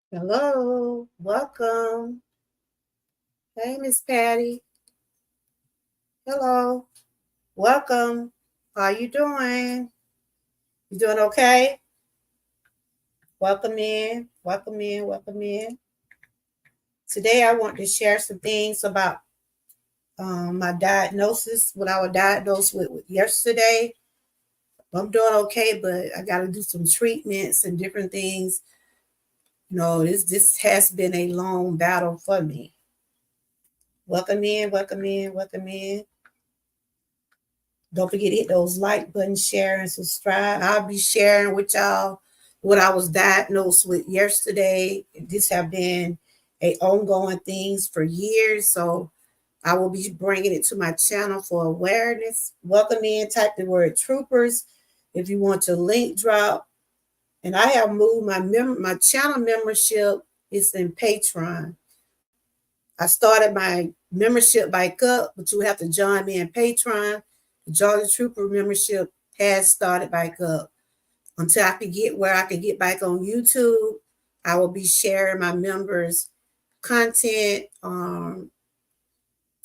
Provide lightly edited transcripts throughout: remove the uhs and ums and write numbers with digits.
Hello, welcome. Hey, Miss Patty. Hello, welcome. How you doing? You doing okay? Welcome in, welcome in, welcome in. Today I want to share some things about my diagnosis, what I was diagnosed with yesterday. I'm doing okay, but I got to do some treatments and different things. This has been a long battle for me. Welcome in, welcome in, welcome in. Don't forget to hit those like buttons, share, and subscribe. I'll be sharing with y'all what I was diagnosed with yesterday. This have been a ongoing things for years, so I will be bringing it to my channel for awareness. Welcome in. Type the word troopers if you want to link drop. And I have moved my channel membership is in Patreon. I started my membership back up, but you have to join me in Patreon. The Georgia Trooper membership has started back up. Until I could get where I could get back on YouTube, I will be sharing my members' content,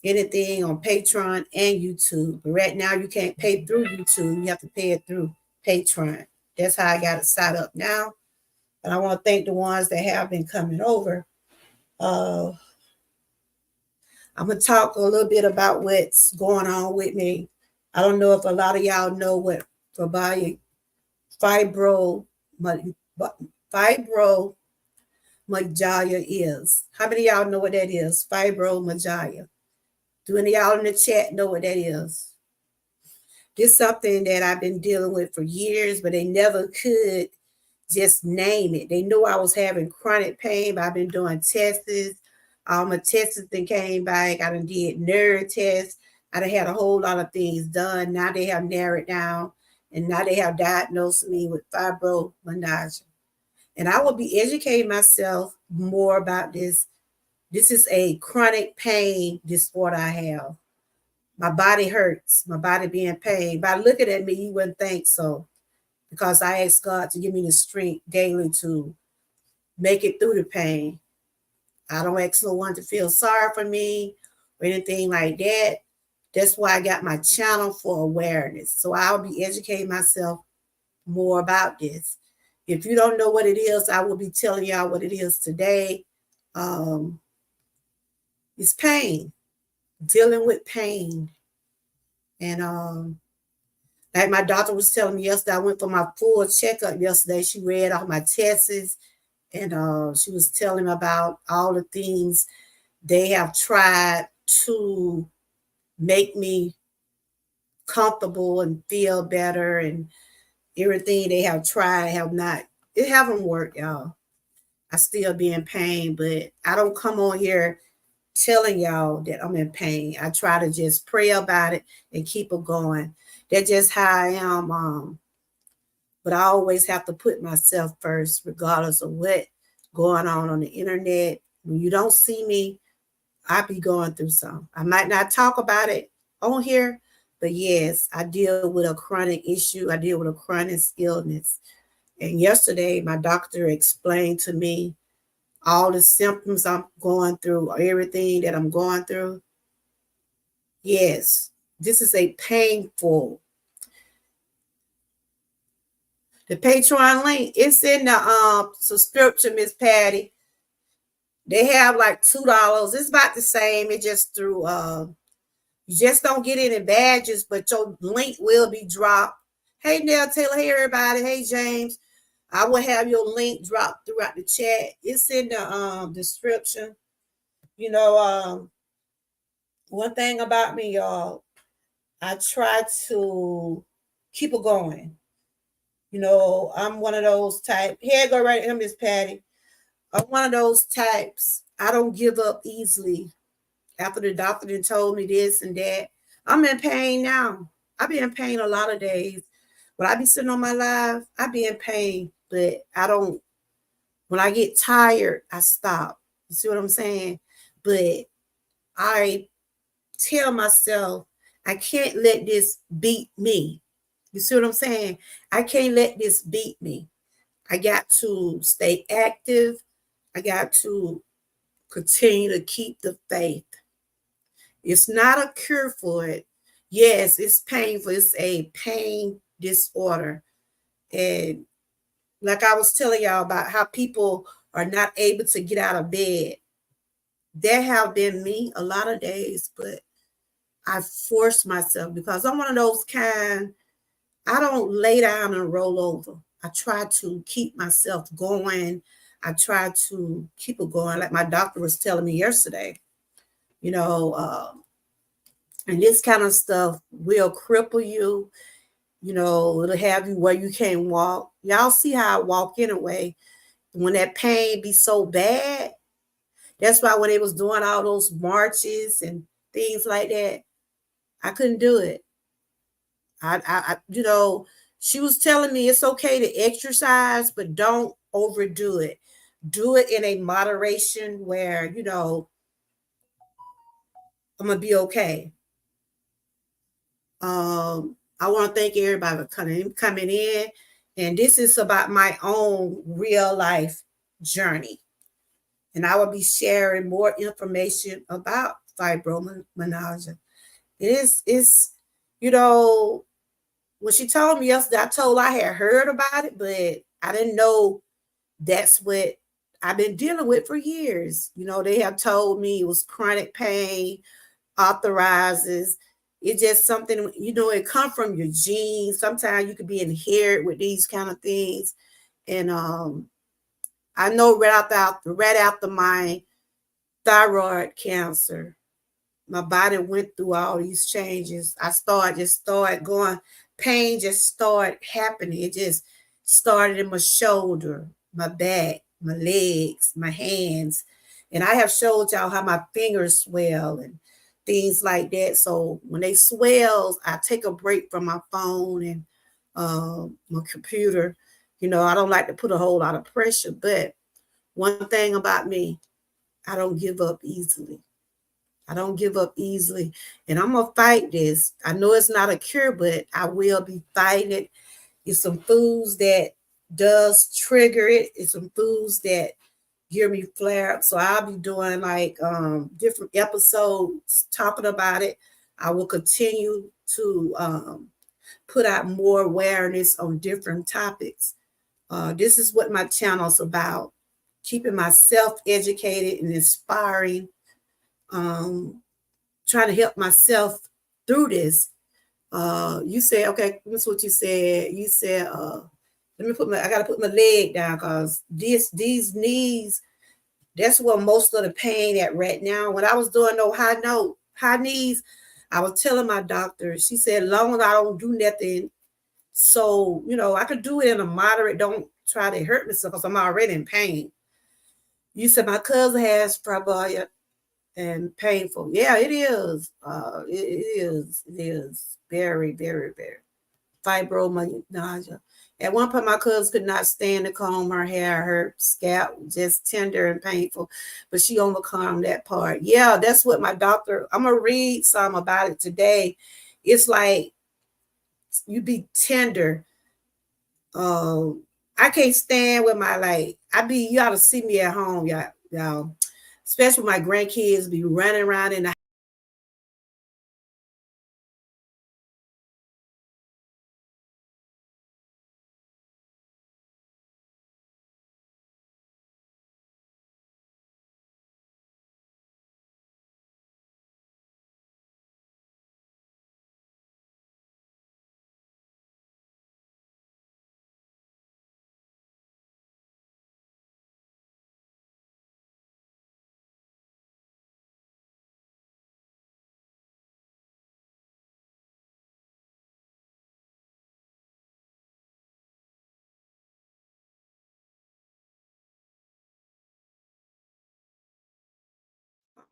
anything on Patreon and YouTube. But right now, you can't pay through YouTube. You have to pay it through Patreon. That's how I got it set up now. And I want to thank the ones that have been coming over. I'm going to talk a little bit about what's going on with me. I don't know if a lot of y'all know what fibromyalgia is. How many of y'all know what that is? Fibromyalgia. Do any of y'all in the chat know what that is? This is something that I've been dealing with for years, but they never could just name it. They knew I was having chronic pain, but I've been doing tests. All my tests then came back. I done did nerve tests. I done had a whole lot of things done. Now they have narrowed down, and now they have diagnosed me with fibromyalgia. And I will be educating myself more about this. This is a chronic pain disorder I have. My body hurts. My body be in pain. By looking at me, you wouldn't think so, because I ask God to give me the strength daily to make it through the pain. I don't ask no one to feel sorry for me or anything like that. That's why I got my channel for awareness. So I'll be educating myself more about this. If you don't know what it is, I will be telling y'all what it is today. It's pain, dealing with pain. And like my doctor was telling me yesterday, I went for my full checkup yesterday. She read all my tests, and she was telling me about all the things they have tried to make me comfortable and feel better, and everything they have tried have not, it haven't worked, y'all. I still be in pain, but I don't come on here telling y'all that I'm in pain. I try to just pray about it and keep it going. That's just how I am. But I always have to put myself first, regardless of what going on the internet. When you don't see me, I be going through something. I might not talk about it on here, but yes, I deal with a chronic issue. I deal with a chronic illness. And yesterday, my doctor explained to me all the symptoms I'm going through, everything that I'm going through. Yes, this is a painful The Patreon link, it's in the subscription, Miss Patty. They have like $2. It's about the same. It just through you just don't get any badges, but your link will be dropped. Hey Nell Taylor, hey everybody, hey James. I will have your link dropped throughout the chat. It's in the description. You know, one thing about me, y'all, I try to keep it going. You know, I'm one of those type. Here, go right here, Miss Patty. I'm one of those types. I don't give up easily. After the doctor then told me this and that, I'm in pain now. I be in pain a lot of days. When I be sitting on my live, I be in pain, but I don't. When I get tired, I stop. You see what I'm saying? But I tell myself, I can't let this beat me. You see what I'm saying? I can't let this beat me. I got to stay active. I got to continue to keep the faith. It's not a cure for it. Yes, it's painful. It's a pain disorder. And like I was telling y'all about how people are not able to get out of bed. There have been me a lot of days, but I force myself because I'm one of those kind, I don't lay down and roll over. I try to keep myself going. I try to keep it going. Like my doctor was telling me yesterday, you know, and this kind of stuff will cripple you. You know, it'll have you where you can't walk. Y'all see how I walk anyway. When that pain be so bad, that's why when they was doing all those marches and things like that, I couldn't do it. You know, she was telling me it's okay to exercise, but don't overdo it. Do it in a moderation where, you know, I'm gonna be okay. I want to thank everybody for coming in, and this is about my own real life journey, and I will be sharing more information about fibromyalgia. It's you know, when she told me yesterday, I told her I had heard about it, but I didn't know that's what I've been dealing with for years. You know, they have told me it was chronic pain, authorizes. It's just something, you know, it come from your genes. Sometimes you could be inherited with these kind of things. And I know right after my thyroid cancer, my body went through all these changes. I started going, pain just started happening. It just started in my shoulder, my back, my legs, my hands. And I have showed y'all how my fingers swell and things like that. So when they swells, I take a break from my phone and my computer. You know, I don't like to put a whole lot of pressure, but one thing about me, I don't give up easily. I don't give up easily. And I'm going to fight this. I know it's not a cure, but I will be fighting it. It's some foods that does trigger it. It's some foods that give me flare up. So I'll be doing like different episodes talking about it. I will continue to put out more awareness on different topics. This is what my channel is about. Keeping myself educated and inspiring. Trying to help myself through this. You said, okay, that's what you said. You said, I gotta put my leg down because these knees, that's where most of the pain at right now. When I was doing no high knees, I was telling my doctor, she said, long as I don't do nothing, so you know, I could do it in a moderate, don't try to hurt myself because I'm already in pain. You said my cousin has fibromyalgia and painful. Yeah, it is. It is very, very, very fibromyalgia. At one point, my cousin could not stand to comb her hair. Her scalp just tender and painful, but she overcome that part. Yeah, that's what my doctor. I'm gonna read some about it today. It's like you be tender. I can't stand with my like. You ought to see me at home, y'all. Especially my grandkids be running around in the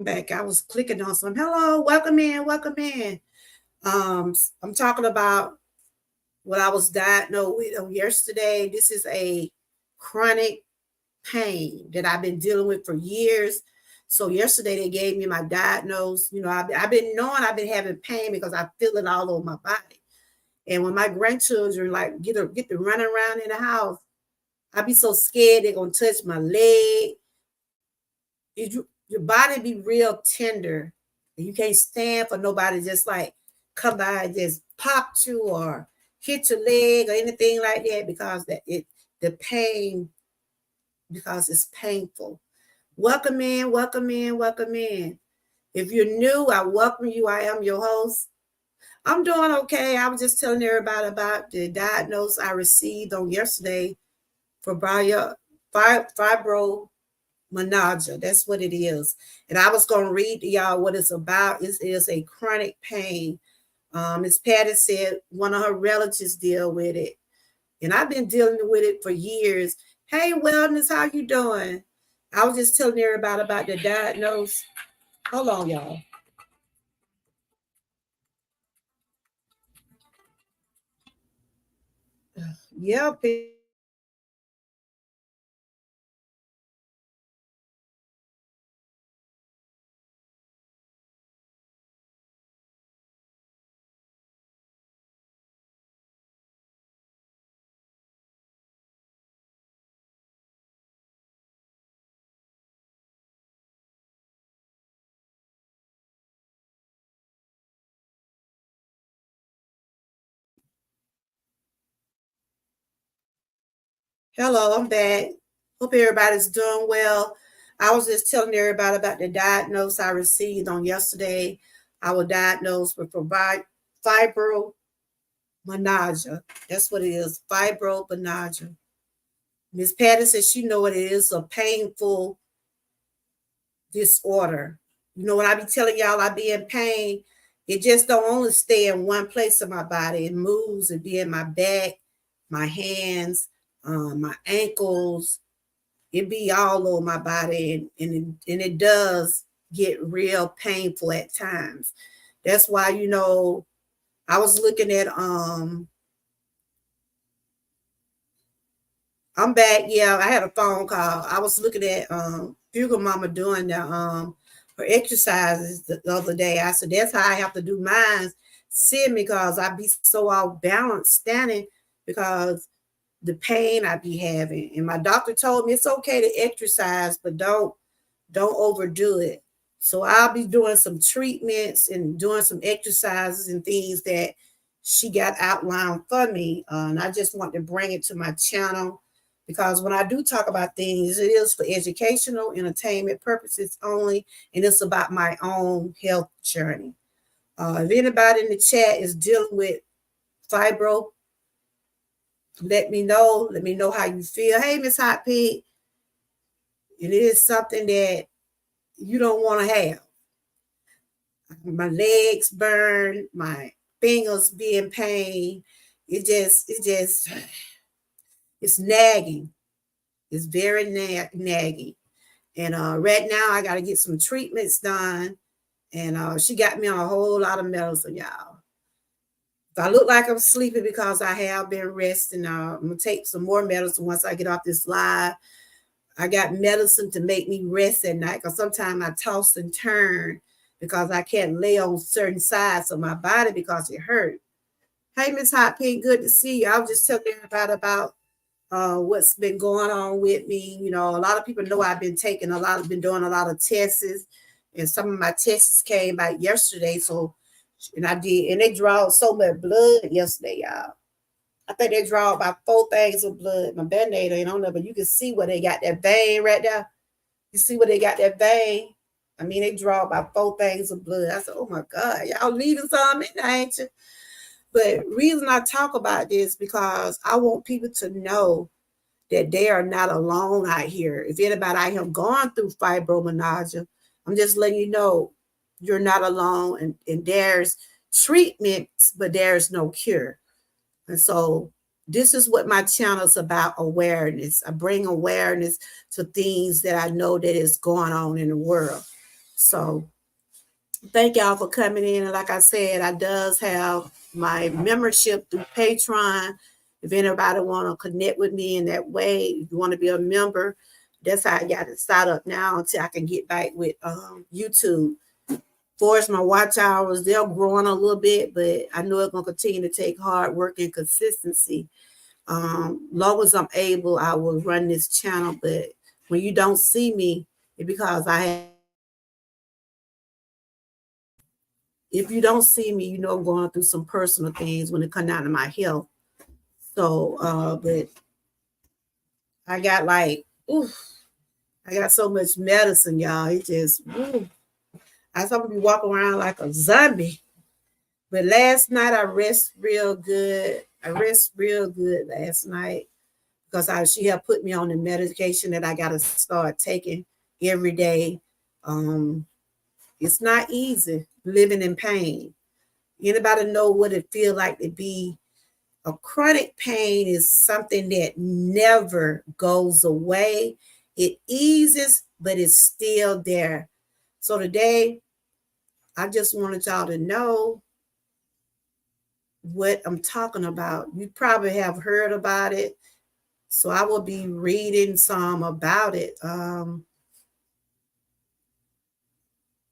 Back. I was clicking on some. Hello, welcome in, welcome in. I'm talking about what I was diagnosed with yesterday. This is a chronic pain that I've been dealing with for years. So yesterday they gave me my diagnose. You know, I've been knowing I've been having pain because I feel it all over my body. And when my grandchildren like get to running around in the house, I be so scared they're gonna touch my leg. Your body be real tender. You can't stand for nobody just like come by and just pop you or hit your leg or anything like that because the pain because it's painful. Welcome in, welcome in, welcome in. If you're new, I welcome you. I am your host. I'm doing okay. I was just telling everybody about the diagnosis I received on yesterday for fibromyalgia. That's what it is. And I was going to read to y'all what it's about. It is a chronic pain. Miss Patty said one of her relatives deal with it. And I've been dealing with it for years. Hey, Wellness, how you doing? I was just telling everybody about the diagnosis. Hold on, y'all. Yeah, hello, I'm back. Hope everybody's doing well. I was just telling everybody about the diagnosis I received on yesterday. I was diagnosed with fibromyalgia. That's what it is, fibromyalgia. Miss Patty says she know what it is, a painful disorder. You know, when I be telling y'all I be in pain, it just don't only stay in one place of my body. It moves. It be in my back, my hands, my ankles. It be all over my body, and it does get real painful at times. That's why I was looking at I'm back. Yeah, I had a phone call. I was looking at Bugle Mama doing her exercises the other day. I said that's how I have to do mine, sitting because I be so off balance standing because the pain I be having. And my doctor told me it's okay to exercise, but don't overdo it. So I'll be doing some treatments and doing some exercises and things that she got outlined for me. And I just want to bring it to my channel because when I do talk about things, it is for educational, entertainment purposes only, and it's about my own health journey. If anybody in the chat is dealing with fibro, let me know. Let me know how you feel. Hey, Miss Hot Pig, it is something that you don't want to have. My legs burn, my fingers be in pain. It's nagging. It's very nagging. And right now I got to get some treatments done. And she got me on a whole lot of medicine, y'all. If I look like I'm sleeping because I have been resting, I'm going to take some more medicine once I get off this live. I got medicine to make me rest at night because sometimes I toss and turn because I can't lay on certain sides of my body because it hurt. Hey, Miss Hot Pink, good to see you. I was just telling everybody about what's been going on with me. You know, a lot of people know I've been been doing a lot of tests, and some of my tests came back yesterday. So, and I did, and they draw so much blood yesterday, y'all. I think they draw about 4 things of blood. My band-aid ain't on there, but you can see where they got that vein right there. You see where they got that vein? I mean, they draw about 4 things of blood. I said, oh my God, y'all leaving some in there, ain't you? But reason I talk about this because I want people to know that they are not alone out here. If anybody out here going through fibromyalgia, I'm just letting you know you're not alone, and there's treatments, but there's no cure. And so this is what my channel is about, awareness. I bring awareness to things that I know that is going on in the world. So thank y'all for coming in. And like I said, I does have my membership through Patreon. If anybody want to connect with me in that way, if you want to be a member, that's how I got it set up now until I can get back with YouTube. For as my watch hours, they're growing a little bit, but I know it's gonna continue to take hard work and consistency. Long as I'm able, I will run this channel. But when you don't see me, it's because I have. If you don't see me, you know I'm going through some personal things when it comes down to my health. So, but I got like, oof, I got so much medicine, y'all. It just, oof. I was gonna be walking around like a zombie. But last night I rest real good. I rest real good last night because she had put me on the medication that I got to start taking every day. It's not easy living in pain. Anybody know what it feel like to be a chronic pain is something that never goes away. It eases, but it's still there. So today, I just wanted y'all to know what I'm talking about. You probably have heard about it. So I will be reading some about it.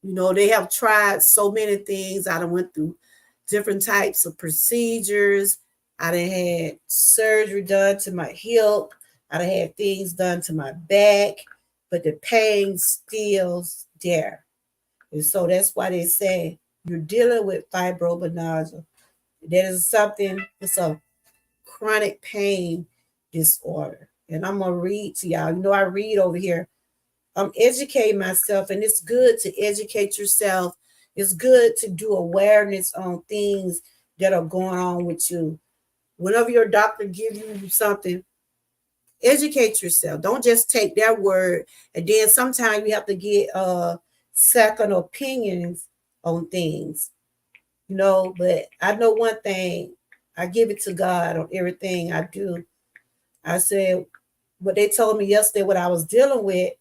They have tried so many things. I done went through different types of procedures. I done had surgery done to my hip. I done had things done to my back, but the pain's still there. And so that's why they say you're dealing with fibromyalgia. That is something, it's a chronic pain disorder. And I'm going to read to y'all. I read over here. I'm educating myself, and it's good to educate yourself. It's good to do awareness on things that are going on with you. Whenever your doctor gives you something, educate yourself. Don't just take their word. And then sometimes you have to get second opinions on things. But I know one thing. I give it to God on everything I do. I said, what they told me yesterday, what I was dealing with,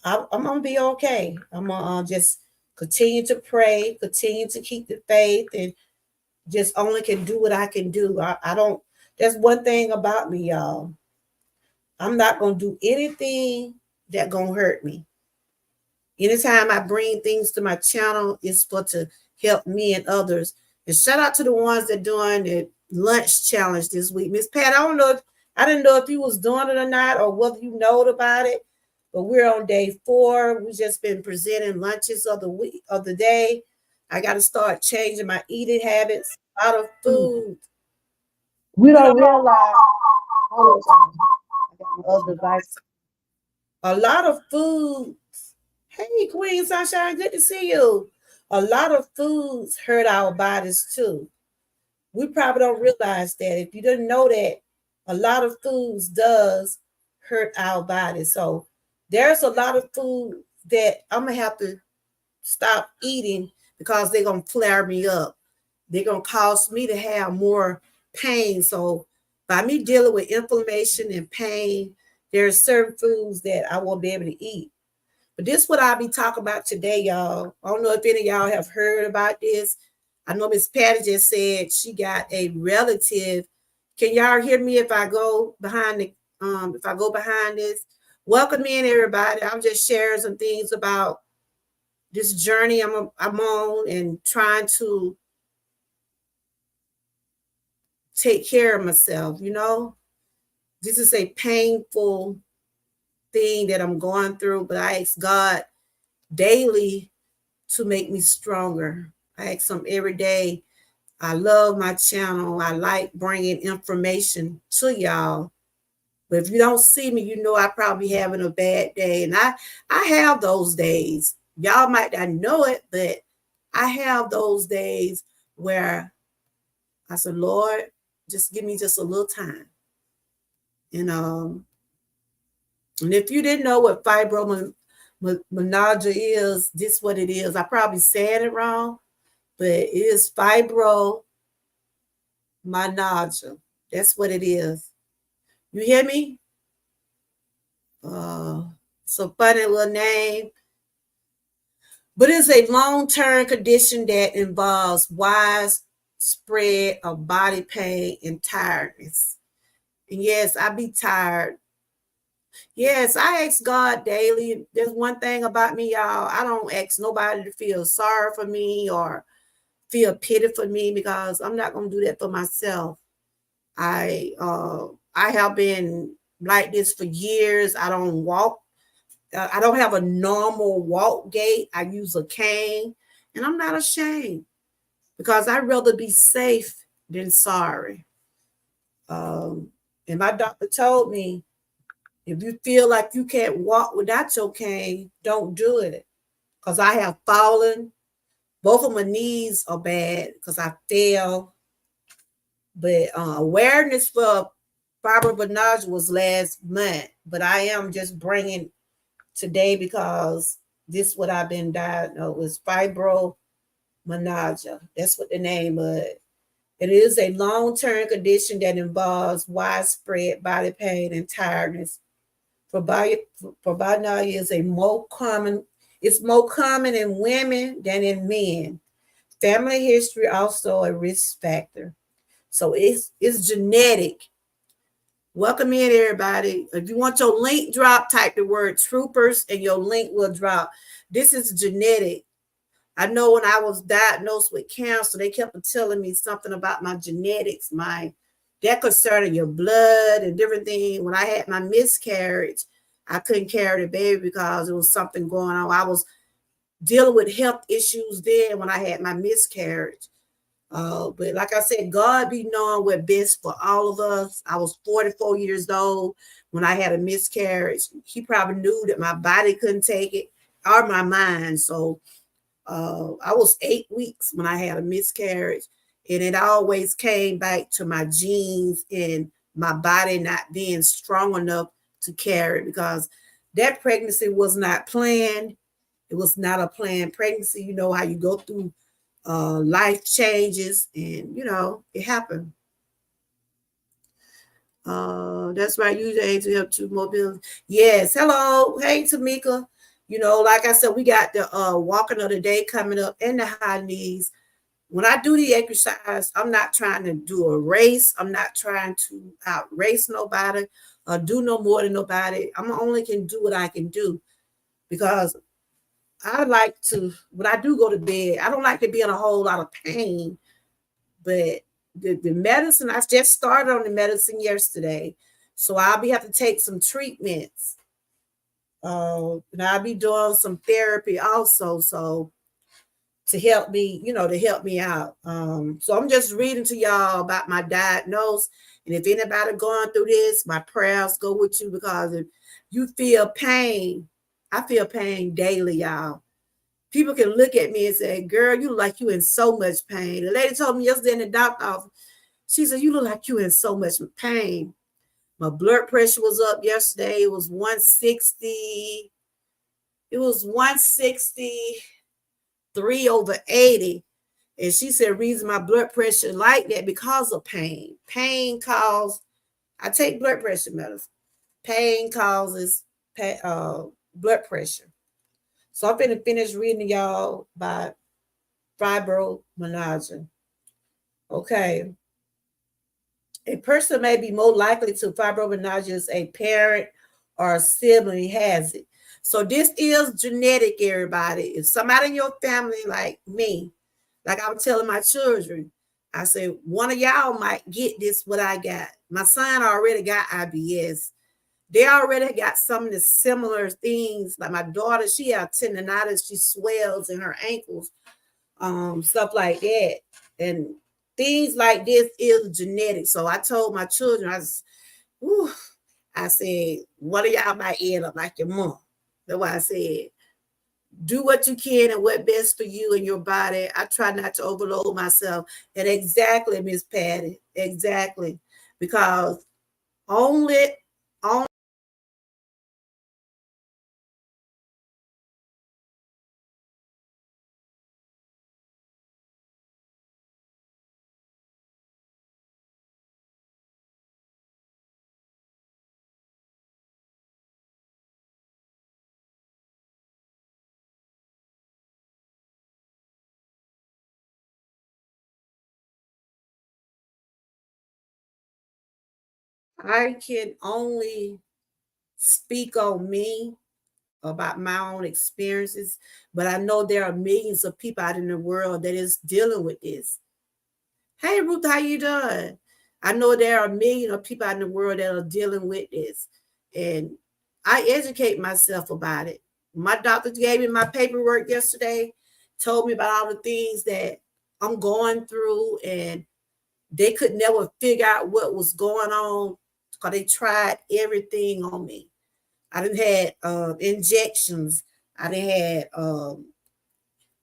I'm going to be okay. I'm going to just continue to pray, continue to keep the faith, and just only can do what I can do. I don't, that's one thing about me, y'all. I'm not going to do anything that going to hurt me. Anytime I bring things to my channel, it's for to help me and others. And shout out to the ones that doing the lunch challenge this week. Miss Pat, I didn't know if you was doing it or not, or whether you know about it. But we're on day 4. We just been presenting lunches of the week of the day. I got to start changing my eating habits. A lot of food. We don't realize. Hold on. I got my other device. A lot of food. Hey, Queen Sunshine, good to see you. A lot of foods hurt our bodies too. We probably don't realize that. If you didn't know that, a lot of foods does hurt our bodies. So there's a lot of food that I'm gonna have to stop eating because they're gonna flare me up. They're gonna cause me to have more pain. So by me dealing with inflammation and pain, there's certain foods that I won't be able to eat. But this is what I'll be talking about today, y'all. I don't know if any of y'all have heard about this. I know Miss Patty just said she got a relative. Can y'all hear me if I go behind this? Welcome in, everybody. I'm just sharing some things about this journey I'm on and trying to take care of myself. This is a painful thing that I'm going through, but I ask God daily to make me stronger. I ask Him every day. I love my channel. I like bringing information to y'all. But if you don't see me, I probably having a bad day. And I have those days. Y'all might not know it, but I have those days where I said, Lord, just give me just a little time. And if you didn't know what fibromyalgia is, this is what it is. I probably said it wrong, but it is fibromyalgia. That's what it is. You hear me? So funny little name. But it's a long-term condition that involves widespread of body pain and tiredness. And yes, I be tired. Yes, I ask God daily. There's one thing about me, y'all. I don't ask nobody to feel sorry for me or feel pity for me because I'm not gonna do that for myself. I have been like this for years. I don't walk. I don't have a normal walk gait. I use a cane, and I'm not ashamed because I'd rather be safe than sorry. Um, and my doctor told me if you feel like you can't walk without your cane, don't do it. Because I have fallen. Both of my knees are bad because I fell. But awareness for fibromyalgia was last month. But I am just bringing today because this is what I've been diagnosed with fibromyalgia. That's what the name of it. It is a long-term condition that involves widespread body pain and tiredness. Fibromyalgia is a more common. It's more common in women than in men. Family history also a risk factor. So it's genetic. Welcome in, everybody. If you want your link drop, type the word troopers and your link will drop. This is genetic. I know when I was diagnosed with cancer, they kept telling me something about my genetics, my that concerning your blood and different things. When I had my miscarriage, I couldn't carry the baby because there was something going on. I was dealing with health issues then when I had my miscarriage. But like I said, God be knowing what best for all of us. I was 44 years old when I had a miscarriage. He probably knew that my body couldn't take it or my mind. So I was 8 weeks when I had a miscarriage, and it always came back to my genes and my body not being strong enough to carry because that pregnancy was not planned. It was not a planned pregnancy. You know how you go through life changes, and it happened. That's right. You aim to have two mobility. Yes. Hello. Hey, Tamika. Like I said, we got the walking of the day coming up and the high knees. When I do the exercise, I'm not trying to do a race. I'm not trying to outrace nobody or do no more than nobody. I'm only can do what I can do because I like to, when I do go to bed, I don't like to be in a whole lot of pain. But the medicine, I just started on the medicine yesterday. So I'll be have to take some treatments. And I'll be doing some therapy also. So to help me, to help me out. So I'm just reading to y'all about my diagnose. And if anybody going through this, my prayers go with you because if you feel pain, I feel pain daily, y'all. People can look at me and say, girl, you look like you in so much pain. The lady told me yesterday in the doctor office, she said, you look like you in so much pain. My blood pressure was up yesterday. It was 160. It was 163 over 80. And she said, reason my blood pressure like that because of pain. I take blood pressure medicine. Pain causes blood pressure. So I'm going to finish reading y'all by fibromyalgia. Okay. A person may be more likely to fibromyalgia as a parent or a sibling has it. So this is genetic, everybody. If somebody in your family like me, like I was telling my children, I said, one of y'all might get this, what I got. My son already got IBS. They already got some of the similar things. Like my daughter, she has tendonitis, she swells in her ankles, stuff like that. And things like this is genetic. So I told my children, I said, one of y'all might end up like your mom. That's why I said, do what you can and what best for you and your body. I try not to overload myself. And exactly, Miss Patty, exactly. Because only I can only speak on me about my own experiences, but I know there are millions of people out in the world that is dealing with this. Hey Ruth, how you doing? I know there are millions of people out in the world that are dealing with this. And I educate myself about it. My doctor gave me my paperwork yesterday, told me about all the things that I'm going through, and they could never figure out what was going on because they tried everything on me. I done had injections. I done had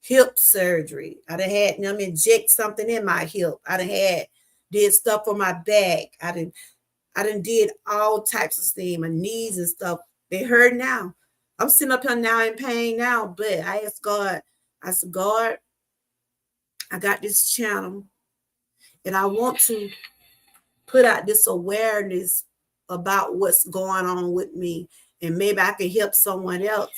hip surgery. I done had them inject something in my hip. I done had did stuff for my back. I done did all types of things, my knees and stuff. They hurt now. I'm sitting up here now in pain now, but I asked God, I said, God, I got this channel and I want to put out this awareness about what's going on with me. And maybe I can help someone else.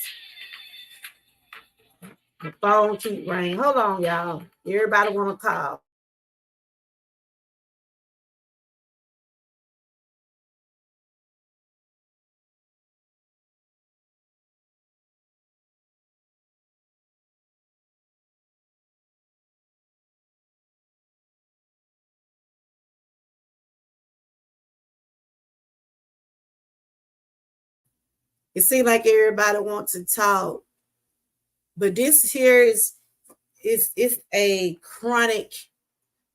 The phone keep ringing. Hold on, y'all. Everybody want to call. It seems like everybody wants to talk, but this here is a chronic.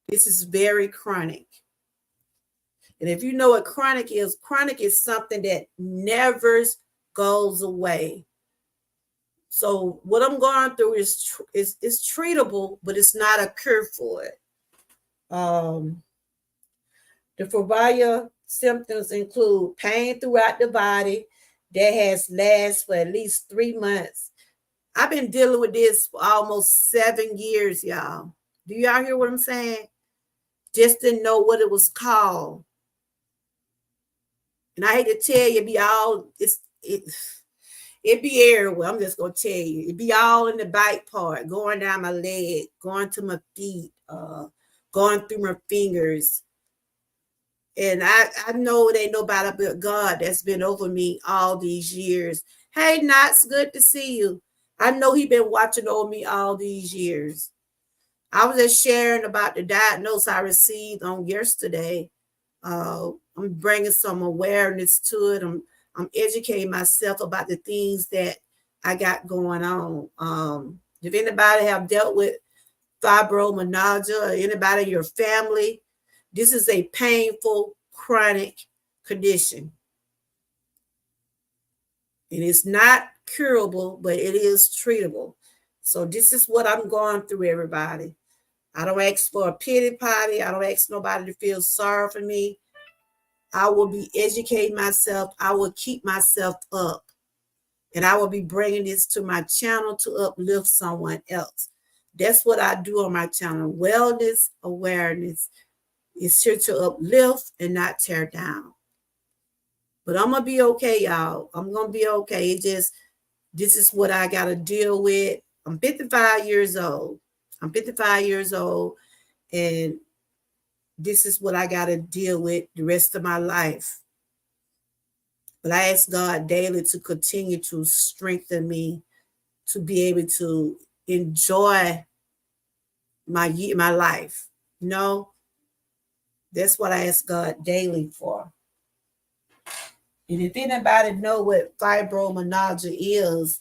This is very chronic. And if you know what chronic is something that never goes away. So what I'm going through is treatable, but it's not a cure for it. Um, the fovea symptoms include pain throughout the body that has lasted for at least 3 months. I've been dealing with this for almost 7 years, y'all. Do y'all hear what I'm saying? Just didn't know what it was called. And I hate to tell you, it be everywhere. I'm just gonna tell you, it be all in the back part, going down my leg, going to my feet, going through my fingers. And I know it ain't nobody but God that's been over me all these years. Hey, Knots, good to see you. I know he been watching over me all these years. I was just sharing about the diagnosis I received on yesterday. I'm bringing some awareness to it. I'm educating myself about the things that I got going on. If anybody have dealt with fibromyalgia or anybody in your family, this is a painful, chronic condition. And it's not curable, but it is treatable. So this is what I'm going through, everybody. I don't ask for a pity party. I don't ask nobody to feel sorry for me. I will be educating myself. I will keep myself up. And I will be bringing this to my channel to uplift someone else. That's what I do on my channel. Wellness awareness is here to uplift and not tear down. But I'm going to be okay, y'all. I'm going to be okay. This is what I got to deal with. I'm 55 years old. I'm 55 years old. And this is what I got to deal with the rest of my life. But I ask God daily to continue to strengthen me to be able to enjoy my life. No, that's what I ask God daily for. And if anybody know what fibromyalgia is,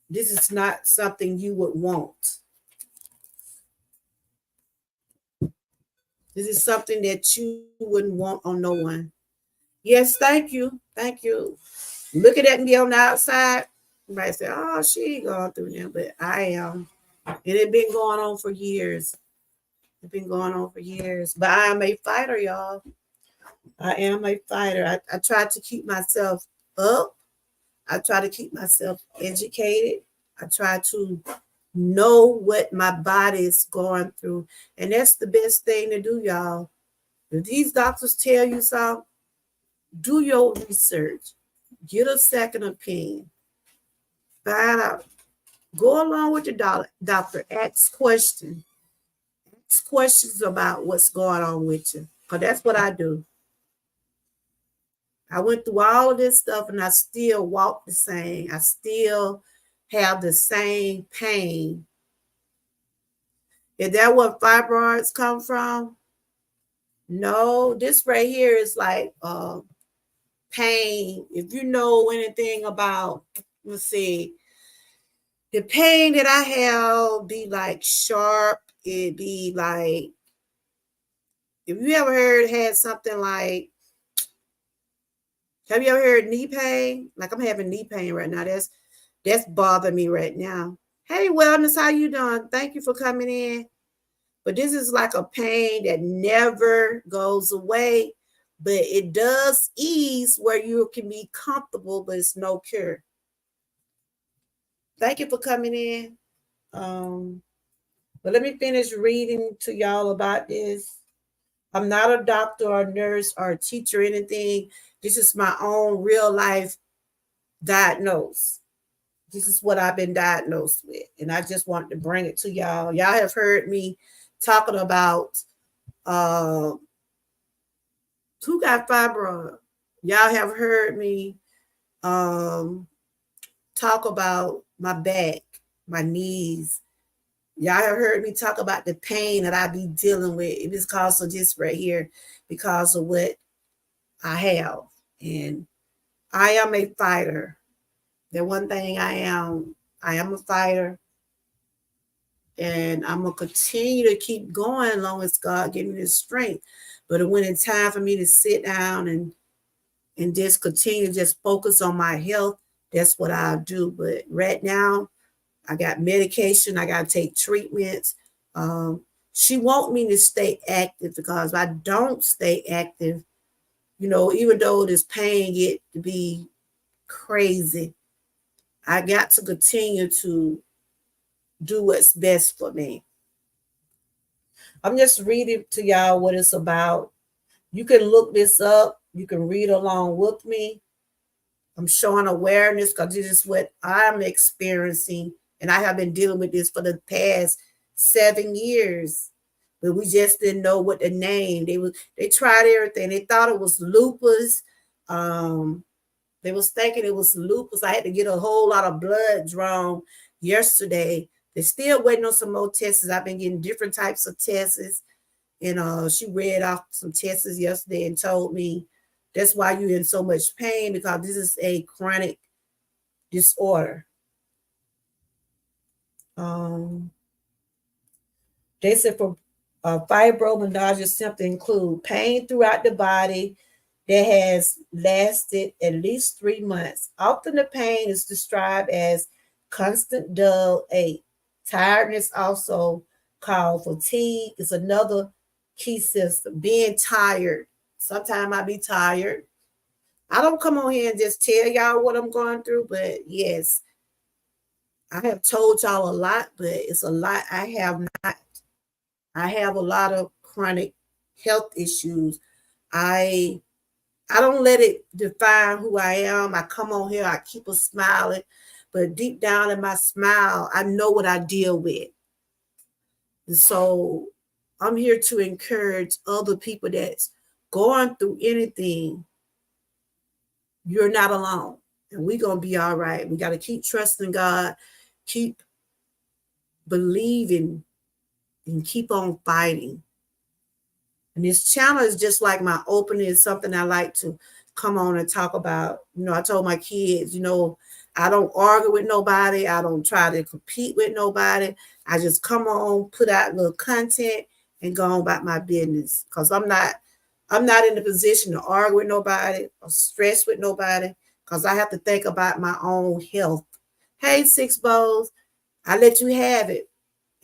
this is not something you would want. This is something that you wouldn't want on no one. Yes, thank you. Thank you. Looking at me on the outside, you might say, oh, she ain't going through them, but I am. And it's been going on for years. It's been going on for years. But I am a fighter, y'all. I am a fighter. I try to keep myself up. I try to keep myself educated. I try to know what my body is going through. And that's the best thing to do, y'all. If these doctors tell you something, do your research. Get a second opinion. Find out. Go along with your doctor. Ask questions. Ask questions about what's going on with you. Because that's what I do. I went through all of this stuff and I still walk the same. I still have the same pain. Is that what fibroids come from? No, this right here is like pain. If you know anything about, let's see, the pain that I have be like sharp. It be like, if you ever heard had something like, have you ever heard knee pain? Like I'm having knee pain right now. That's bothering me right now. Hey, wellness, how you doing? Thank you for coming in. But this is like a pain that never goes away, but it does ease where you can be comfortable, but it's no cure. Thank you for coming in. But let me finish reading to y'all about this. I'm not a doctor or a nurse or a teacher or anything. This is my own real life diagnose. This is what I've been diagnosed with. And I just wanted to bring it to y'all. Y'all have heard me talking about who got fibroid. Y'all have heard me talk about my back, my knees. Y'all have heard me talk about the pain that I be dealing with. It is because of this right here, because of what I have. And I am a fighter. The one thing I am a fighter. And I'm going to continue to keep going as long as God gives me the strength. But when it's time for me to sit down and just continue to just focus on my health, that's what I'll do. But right now, I got medication. I got to take treatments. She want me to stay active because if I don't stay active, even though this pain get to be crazy, I got to continue to do what's best for me. I'm just reading to y'all what it's about. You can look this up. You can read along with me. I'm showing awareness because this is what I'm experiencing. And I have been dealing with this for the past 7 years. But we just didn't know what the name. They tried everything. They thought it was lupus. They was thinking it was lupus. I had to get a whole lot of blood drawn yesterday. They're still waiting on some more tests. I've been getting different types of tests. And she read off some tests yesterday and told me that's why you're in so much pain, because this is a chronic disorder. They said for fibromyalgia symptoms include pain throughout the body that has lasted at least 3 months. Often the pain is described as constant dull ache. Tiredness, also called fatigue, is another key symptom. Being tired. Sometimes I be tired. I don't come on here and just tell y'all what I'm going through, but yes, I have told y'all a lot, but it's a lot I have not. I have a lot of chronic health issues. I don't let it define who I am. I come on here, I keep a smiling, but deep down in my smile, I know what I deal with. And so I'm here to encourage other people that's going through anything. You're not alone. And we're going to be all right. We got to keep trusting God, keep believing, and keep on fighting. And this channel is just like my opening. It's something I like to come on and talk about. I told my kids, I don't argue with nobody. I don't try to compete with nobody. I just come on, put out little content, and go on about my business. Because I'm not in the position to argue with nobody or stress with nobody, because I have to think about my own health. Hey, Six Bowls, I let you have it.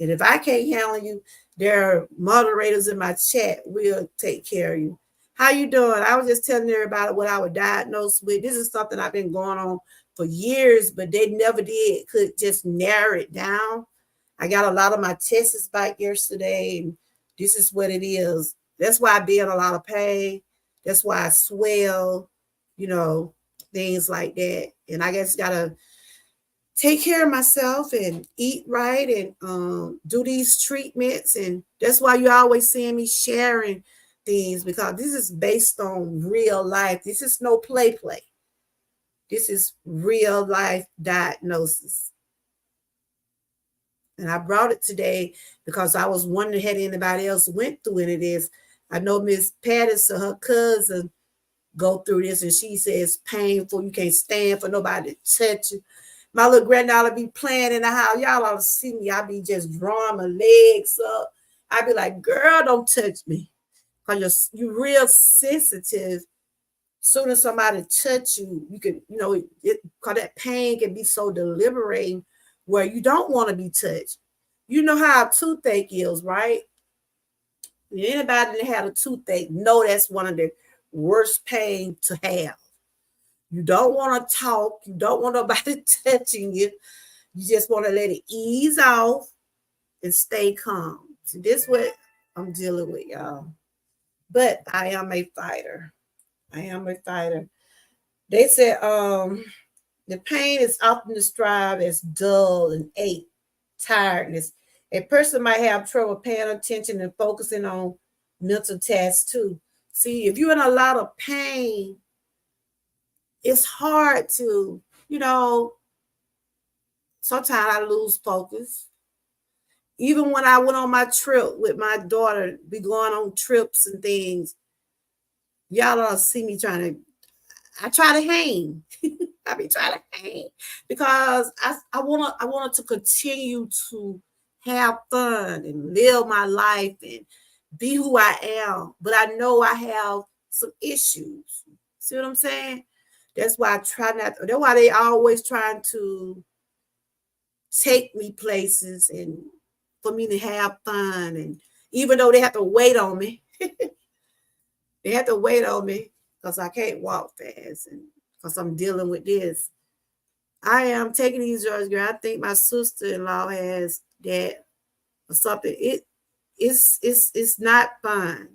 And if I can't handle you, there are moderators in my chat. We'll take care of you. How you doing? I was just telling everybody what I was diagnosed with. This is something I've been going on for years, but they never could just narrow it down. I got a lot of my tests back yesterday, and this is what it is. That's why I be in a lot of pain. That's why I swell, things like that. And I guess gotta take care of myself and eat right and do these treatments. And that's why you always seeing me sharing things because this is based on real life. This is no play. This is real life diagnosis. And I brought it today because I was wondering had anybody else went through any of this. I know Miss Patterson, her cousin, go through this, and she says painful. You can't stand for nobody to touch you. My little granddaughter be playing in the house. Y'all ought to see me. I be just drawing my legs up. I be like, girl, don't touch me. Because you're real sensitive. Soon as somebody touch you, you can, because that pain can be so deliberating where you don't want to be touched. You know how a toothache is, right? Anybody that had a toothache know that's one of the worst pain to have. You don't want to talk. You don't want nobody touching you. You just want to let it ease off and stay calm. So this is what I'm dealing with, y'all. But I am a fighter. I am a fighter. They said the pain is often described as dull and ache, tiredness. A person might have trouble paying attention and focusing on mental tasks too. See, if you're in a lot of pain, it's hard to, sometimes I lose focus. Even when I went on my trip with my daughter, be going on trips and things, y'all don't see me I try to hang. I be trying to hang because I wanted to continue to have fun and live my life and be who I am. But I know I have some issues. See what I'm saying? That's why I try not. That's why they always trying to take me places and for me to have fun. And even though they have to wait on me, they have to wait on me because I can't walk fast and because I'm dealing with this. I am taking these drugs, girl. I think my sister-in-law has that or something. It's not fun.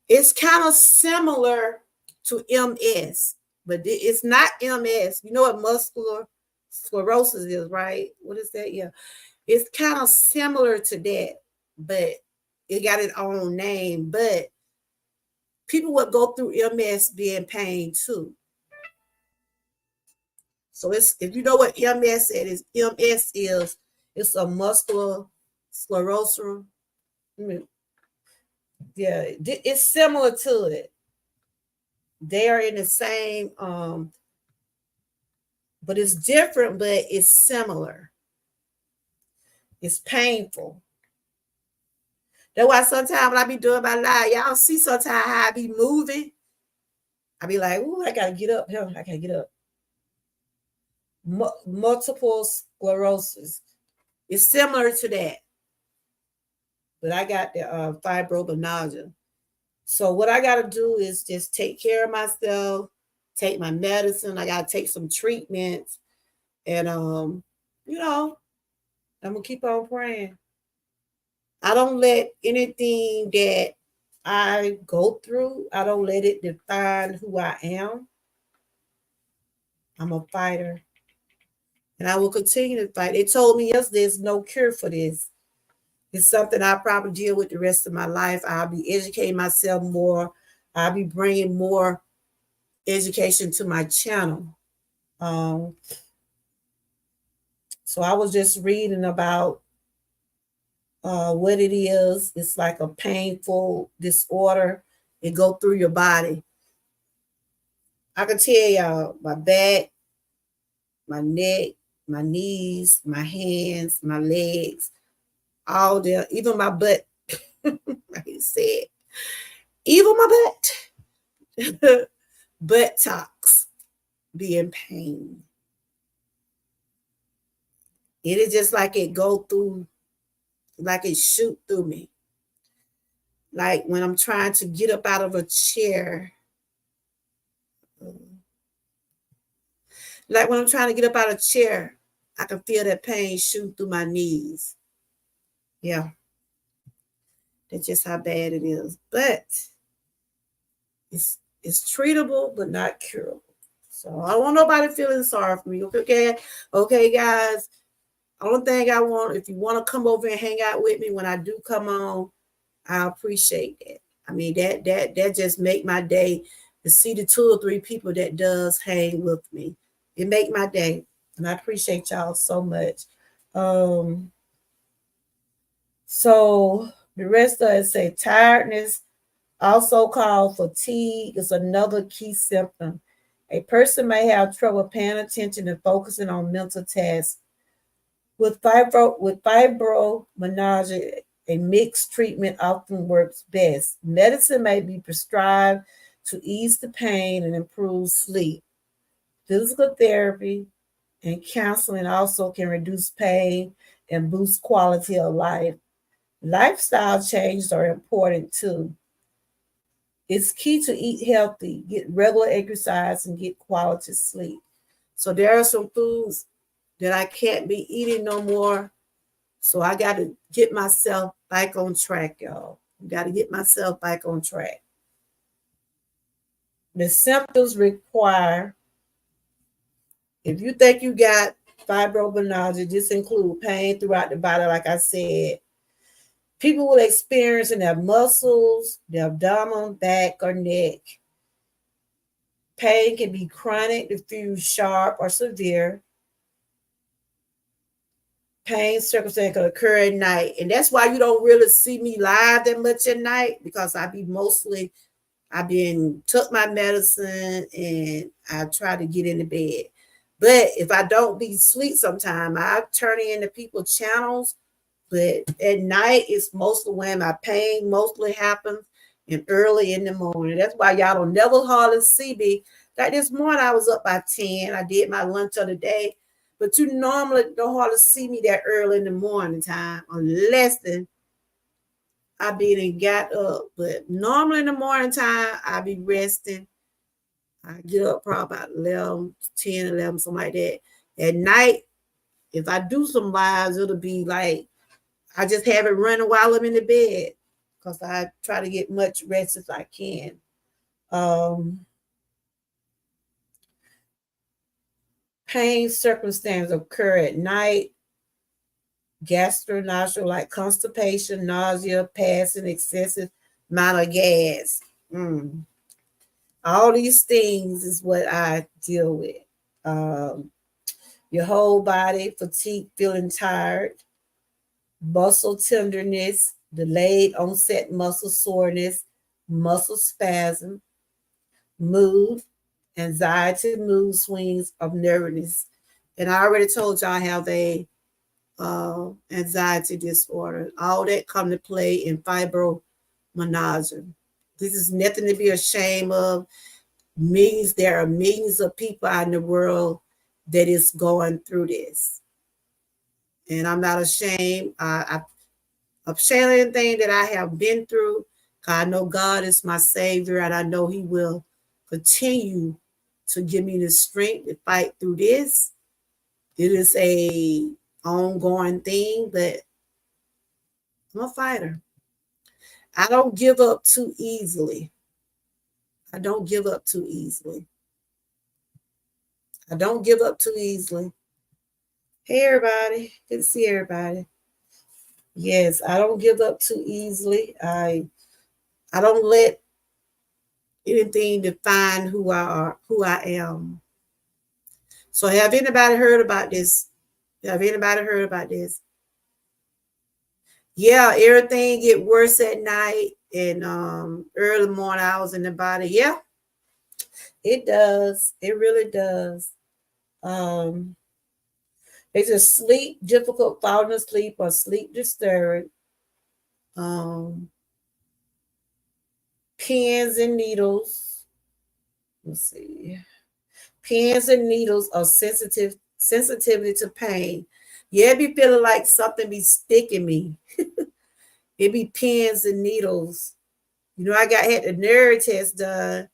It's kind of similar to MS, but it's not MS. You know what muscular sclerosis is, right? What is that? Yeah. It's kind of similar to that, but it got its own name. But people would go through MS be in pain too. So it's if you know what MS is, it's a muscular sclerosis. Yeah, it's similar to it. They are in the same, but it's different, but it's similar. It's painful. That's why sometimes when I be doing my life, y'all see sometimes how I be moving. I be like, ooh, I gotta get up. I gotta get up. Multiple sclerosis. It's similar to that. But I got the fibromyalgia. So what I got to do is just take care of myself, take my medicine. I got to take some treatments, and I'm gonna keep on praying. I don't let anything that I go through. I don't let it define who I am. I'm a fighter, and I will continue to fight. They told me yesterday there's no cure for this. It's something I'll probably deal with the rest of my life. I'll be educating myself more. I'll be bringing more education to my channel. Um, so I was just reading about what it is. It's like a painful disorder. It go through your body. I can tell y'all my back, my neck, my knees, my hands, my legs, all there, even my butt. Like he said, even my butt. Buttocks be in pain. It is just like it go through, like it shoot through me. Like when I'm trying to get up out of a chair. Like when I'm trying to get up out of a chair, I can feel that pain shoot through my knees. Yeah. That's just how bad it is. But it's treatable, but not curable. So I don't want nobody feeling sorry for me. Okay, guys. Only thing I want, if you want to come over and hang out with me when I do come on, I appreciate that. I mean, that just make my day to see the 2 or 3 people that does hang with me. It make my day. And I appreciate y'all so much. Um, so the rest of it say tiredness, also called fatigue, is another key symptom. A person may have trouble paying attention and focusing on mental tasks. With fibromyalgia, a mixed treatment often works best. Medicine may be prescribed to ease the pain and improve sleep. Physical therapy and counseling also can reduce pain and boost quality of life. Lifestyle changes are important too. It's key to eat healthy, get regular exercise, and get quality sleep. So there are some foods that I can't be eating no more. So I got to get myself back on track, y'all. Got to get myself back on track. The symptoms require, if you think you got fibromyalgia, this include pain throughout the body, like I said. People will experience in their muscles, their abdomen, back, or neck. Pain can be chronic, diffuse, sharp, or severe. Pain circumstance can occur at night. And that's why you don't really see me live that much at night, because I've been took my medicine and I try to get into bed. But if I don't be sleep sometime, I turn into people's channels. But at night, it's mostly when my pain mostly happens and early in the morning. That's why y'all don't never hardly see me. Like this morning, I was up by 10. I did my lunch of the day. But you normally don't hardly see me that early in the morning time, unless I been and got up. But normally in the morning time, I be resting. I get up probably about 11, 10, 11, something like that. At night, if I do some lives, it'll be like I just have it running while I'm in the bed, because I try to get much rest as I can. Um, Pain circumstances occur at night. Gastrointestinal, like constipation, nausea, passing, excessive amount of gas. Mm. All these things is what I deal with. Um, your whole body, fatigue, feeling tired, muscle tenderness, delayed onset muscle soreness, muscle spasm, mood, anxiety, mood swings of nervousness. And I already told y'all I have a anxiety disorder. All that come to play in fibromyalgia. This is nothing to be ashamed of. There are millions of people out in the world that is going through this. And I'm not ashamed. I'm sharing anything that I have been through. I know God is my savior, and I know he will continue to give me the strength to fight through this. It is a ongoing thing, but I'm a fighter. I don't give up too easily. I don't give up too easily. I don't give up too easily. Hey, everybody. Good to see everybody. Yes, I don't give up too easily. I don't let anything define who I am. So have anybody heard about this? Have anybody heard about this? Yeah, everything get worse at night and early morning hours in the body. Yeah, it does. It really does. Um, it's just sleep difficult, falling asleep, or sleep disturbed. Um, Pins and needles. Let's see. Pins and needles are sensitivity to pain. Yeah, it be feeling like something be sticking me. It be pins and needles. You know, I had the nerve test done,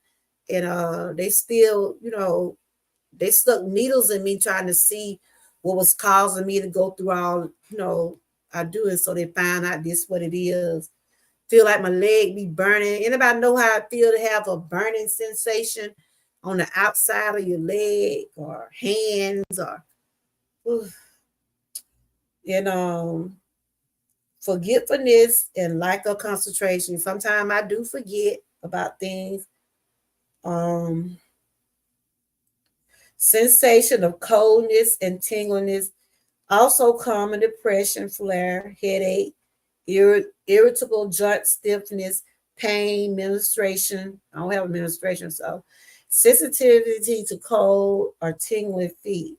and they still, they stuck needles in me trying to see what was causing me to go through all, I do it. So they find out this what it is. Feel like my leg be burning. Anybody know how it feel to have a burning sensation on the outside of your leg or hands or, oof. And forgetfulness and lack of concentration. Sometimes I do forget about things. Um, Sensation of coldness and tingliness, also common depression, flare, headache, irritable joint stiffness, pain, menstruation. I don't have a menstruation, so sensitivity to cold or tingling feet.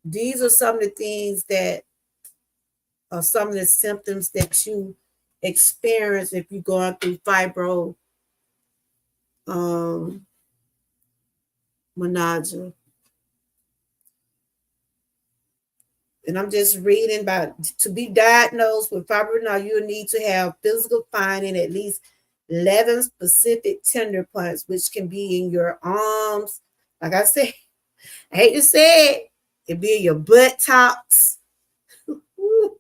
These are some of the things that are some of the symptoms that you experience if you're going through um, fibromyalgia. And I'm just reading about to be diagnosed with fibromyalgia, you need to have physical finding at least 11 specific tender points, which can be in your arms. Like I said, I hate to say it, it be in your buttocks. Woo,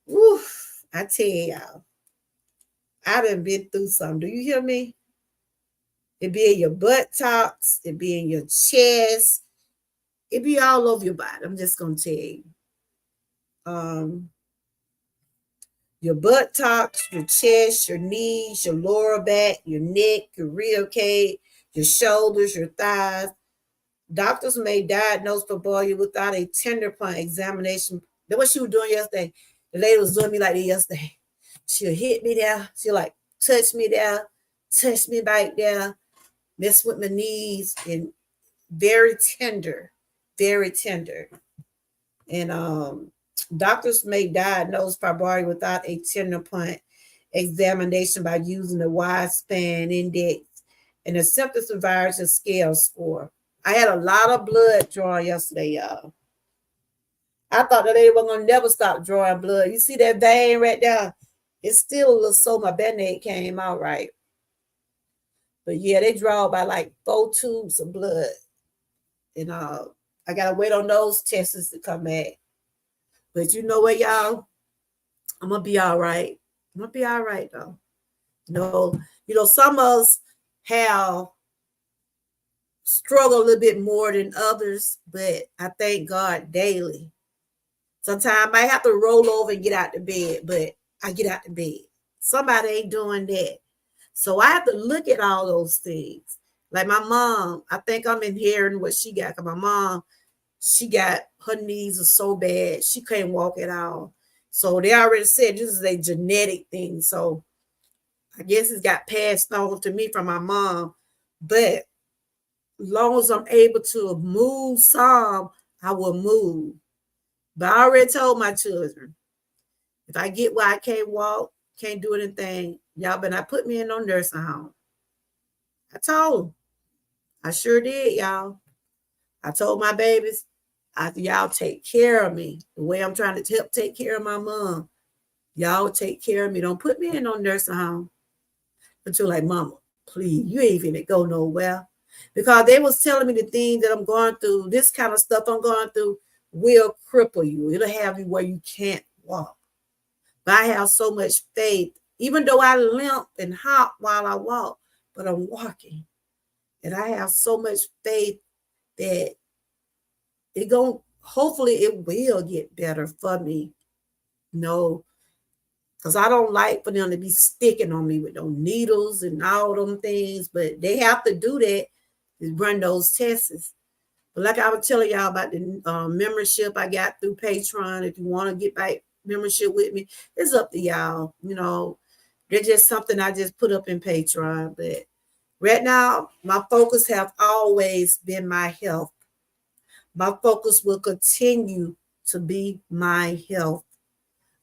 woo. I tell y'all, I done been through something. Do you hear me? It be in your buttocks, it be in your chest, it be all over your body. I'm just gonna tell you. Um, your buttocks, your chest, your knees, your lower back, your neck, your rib cage, your shoulders, your thighs. Doctors may diagnose fibromyalgia without a tender point examination. That's what she was doing yesterday. The lady was doing me like that yesterday. She'll hit me there. She'll like touch me there, touch me back there, mess with my knees, and very tender, very tender. And doctors may diagnose fibromyalgia without a tender point examination by using the wide span index and the symptoms of virus scale score. I had a lot of blood drawn yesterday, y'all. I thought that they were gonna never stop drawing blood. You see that vein right there? It's still a little so my band-aid came out right. But yeah, they draw by like 4 tubes of blood. And I gotta wait on those tests to come back. But you know what, y'all? I'm gonna be all right. I'm gonna be all right though. Some of us have struggled a little bit more than others, but I thank God daily. Sometimes I have to roll over and get out the bed, but I get out the bed. Somebody ain't doing that. So I have to look at all those things. Like my mom, I think I'm inheriting what she got. Cause my mom, she got her knees are so bad, she can't walk at all. So they already said this is a genetic thing. So I guess it's got passed on to me from my mom. But as long as I'm able to move some, I will move. But I already told my children, if I get where I can't walk, can't do anything, y'all better not put me in no nursing home. I told them. I sure did, y'all. I told my babies, y'all take care of me the way I'm trying to help take care of my mom. Y'all take care of me. Don't put me in no nursing home. But you're like, mama, please, you ain't finna go nowhere. Because they was telling me the things that I'm going through, this kind of stuff I'm going through will cripple you. It'll have you where you can't walk. But I have so much faith, even though I limp and hop while I walk, but I'm walking. And I have so much faith that hopefully it will get better for me. No, because I don't like for them to be sticking on me with those needles and all them things, but they have to do that to run those tests. But like I was telling y'all about the membership I got through Patreon, if you want to get back membership with me, it's up to y'all. They're just something I just put up in Patreon. But right now, my focus have always been my health. My focus will continue to be my health.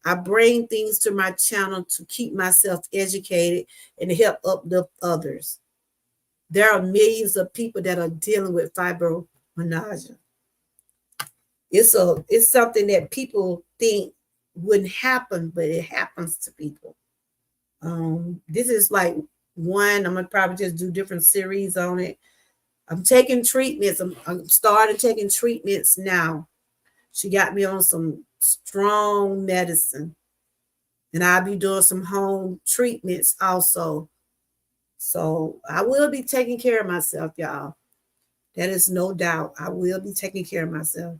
I bring things to my channel to keep myself educated and to help uplift others. There are millions of people that are dealing with fibromyalgia. It's something that people think wouldn't happen, but it happens to people. This is like one. I'm gonna probably just do different series on it. I'm taking treatments. I'm starting taking treatments now. She got me on some strong medicine, and I'll be doing some home treatments also. So I will be taking care of myself, y'all. That is no doubt. I will be taking care of myself.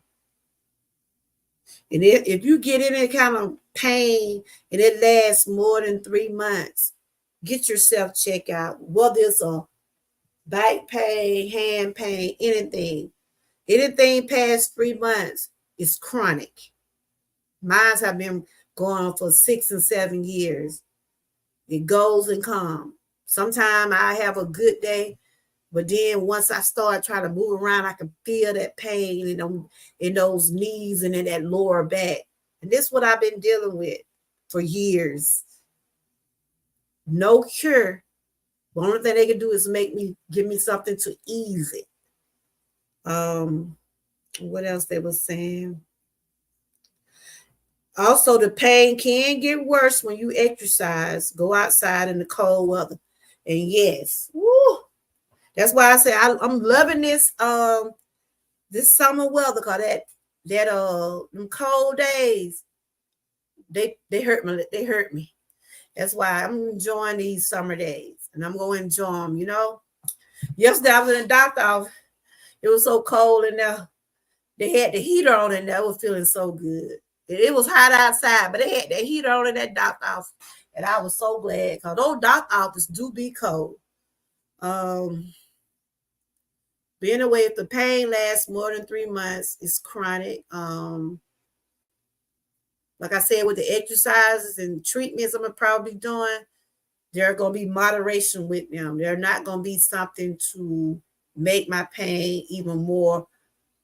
And if you get any kind of pain and it lasts more than 3 months, get yourself checked out. Whether it's a back pain, hand pain, anything. Anything past 3 months is chronic. Mine have been going on for 6 and 7 years. It goes and comes. Sometimes I have a good day, but then once I start trying to move around, I can feel that pain in those knees and in that lower back. And this is what I've been dealing with for years. No cure. The only thing they can do is give me something to ease it. What else they were saying? Also, the pain can get worse when you exercise, go outside in the cold weather. And yes, woo, that's why I say I'm loving this summer weather, cause them cold days, they hurt me. They hurt me. That's why I'm enjoying these summer days, and I'm gonna enjoy them. Yesterday I was in the doctor office. It was so cold in there. They had the heater on in there. I was feeling so good. It was hot outside, but they had that heater on in that doctor office, and I was so glad because those doctor offices do be cold. Being away, if the pain lasts more than 3 months, it's chronic. Like I said, with the exercises and treatments I'm probably doing, there are going to be moderation with them. They're not going to be something to make my pain even more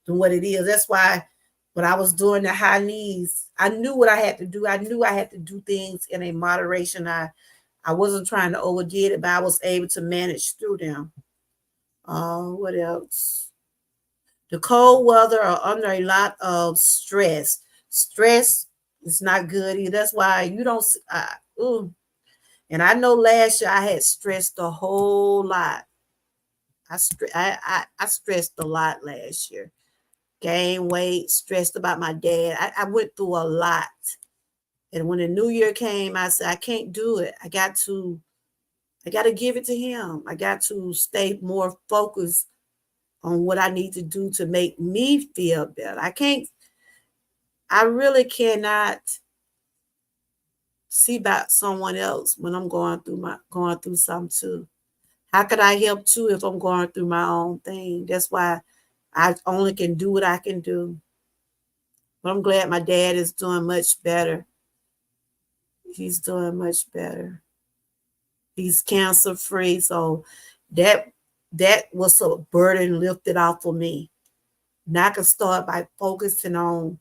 than what it is. That's why when I was doing the high knees, I knew what I had to do. I knew I had to do things in a moderation. I wasn't trying to overdo it, but I was able to manage through them. What else? The cold weather are under a lot of stress. Stress is not good either. That's why you don't. And I know last year I had stressed a whole lot. I stressed a lot last year. Gained weight, stressed about my dad. I went through a lot. And when the new year came, I said, I can't do it. I got to give it to him. I got to stay more focused on what I need to do to make me feel better. I really cannot see about someone else when I'm going through something too. How could I help too if I'm going through my own thing? That's why I only can do what I can do. But I'm glad my dad is doing much better. He's doing much better. He's cancer free. So that was a burden lifted off of me. Now I can start by focusing on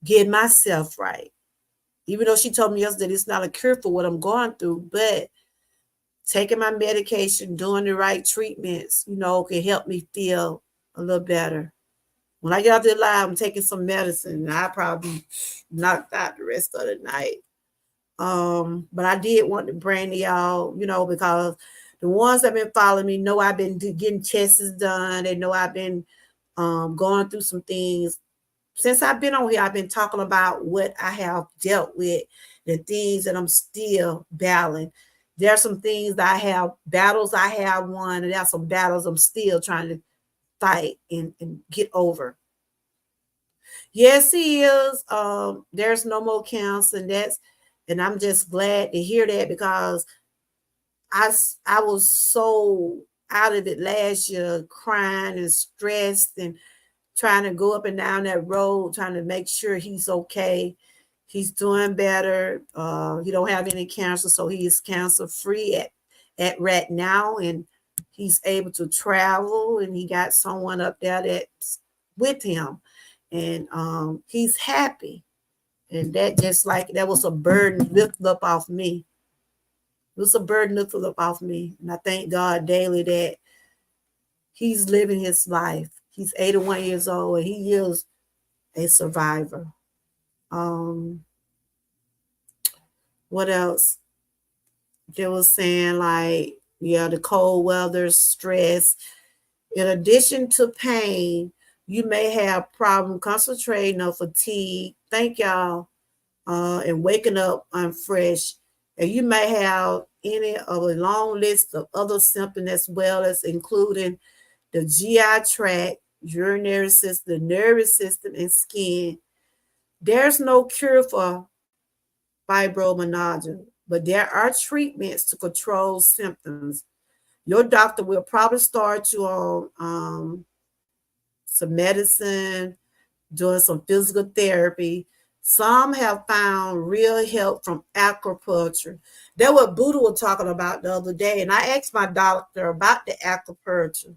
getting myself right. Even though she told me yesterday it's not a cure for what I'm going through, but taking my medication, doing the right treatments, can help me feel a little better. When I get out there live, I'm taking some medicine, and I probably knocked out the rest of the night. But I did want to bring to y'all, because the ones that have been following me know I've been getting tests done. They know I've been going through some things. Since I've been on here, I've been talking about what I have dealt with, the things that I'm still battling. There are some things that battles I have won, and there are some battles I'm still trying to fight and get over. Yes, he is. There's no more cancer, and I'm just glad to hear that because I was so out of it last year, crying and stressed and trying to go up and down that road, trying to make sure he's okay. He's doing better. He don't have any cancer, so he is cancer free at right now, and he's able to travel, and he got someone up there that's with him, and he's happy. And that that was a burden lifted up off me. It was a burden lifted up off me, and I thank God daily that he's living his life. He's 81 years old, and he is a survivor. What else? They were saying the cold weather, stress. In addition to pain, you may have problem concentrating or fatigue. Thank y'all. And waking up unfresh. And you may have any of a long list of other symptoms as well as including the GI tract, urinary system, the nervous system, and skin. There's no cure for fibromyalgia, but there are treatments to control symptoms. Your doctor will probably start you on some medicine, doing some physical therapy. Some have found real help from acupuncture. That's what Buddha was talking about the other day. And I asked my doctor about the acupuncture.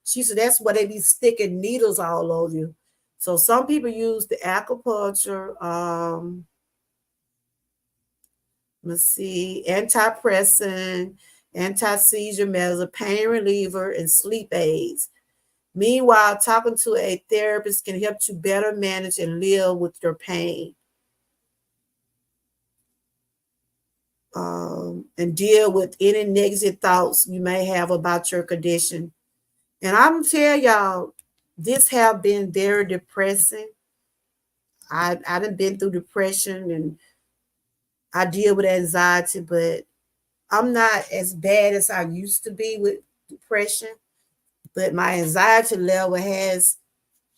She said that's where they be sticking needles all over you. So some people use the acupuncture, let's see, antidepressant, anti-seizure medicine, pain reliever, and sleep aids. Meanwhile, talking to a therapist can help you better manage and live with your pain, and deal with any negative thoughts you may have about your condition. And I'm tell y'all, this have been very depressing. I done been through depression and I deal with anxiety, but I'm not as bad as I used to be with depression. But my anxiety level has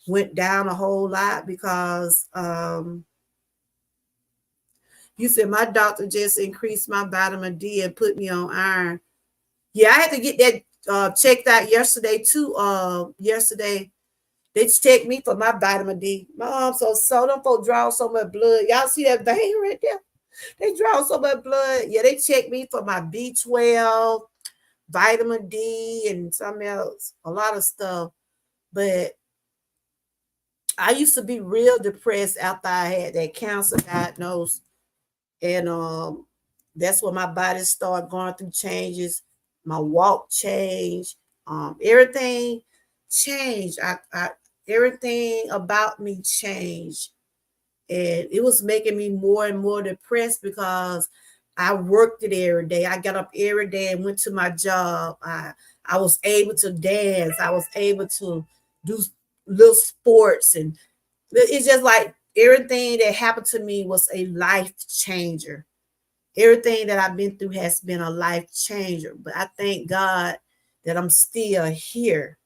went down a whole lot because you said my doctor just increased my vitamin D and put me on iron. Yeah, I had to get that checked out yesterday too. Yesterday they checked me for my vitamin D. My arm so them folks draw so much blood. Y'all see that vein right there? They draw so much blood. Yeah, they checked me for my B12, vitamin D, and something else, a lot of stuff. But I used to be real depressed after I had that cancer diagnosed. And that's when my body started going through changes. My walk changed. Everything changed. I everything about me changed, and it was making me more and more depressed because I worked it every day. I got up every day and went to my job. I was able to dance. I was able to do little sports, and it's just like everything that happened to me was a life changer. Everything that I've been through has been a life changer. But I thank God that I'm still here.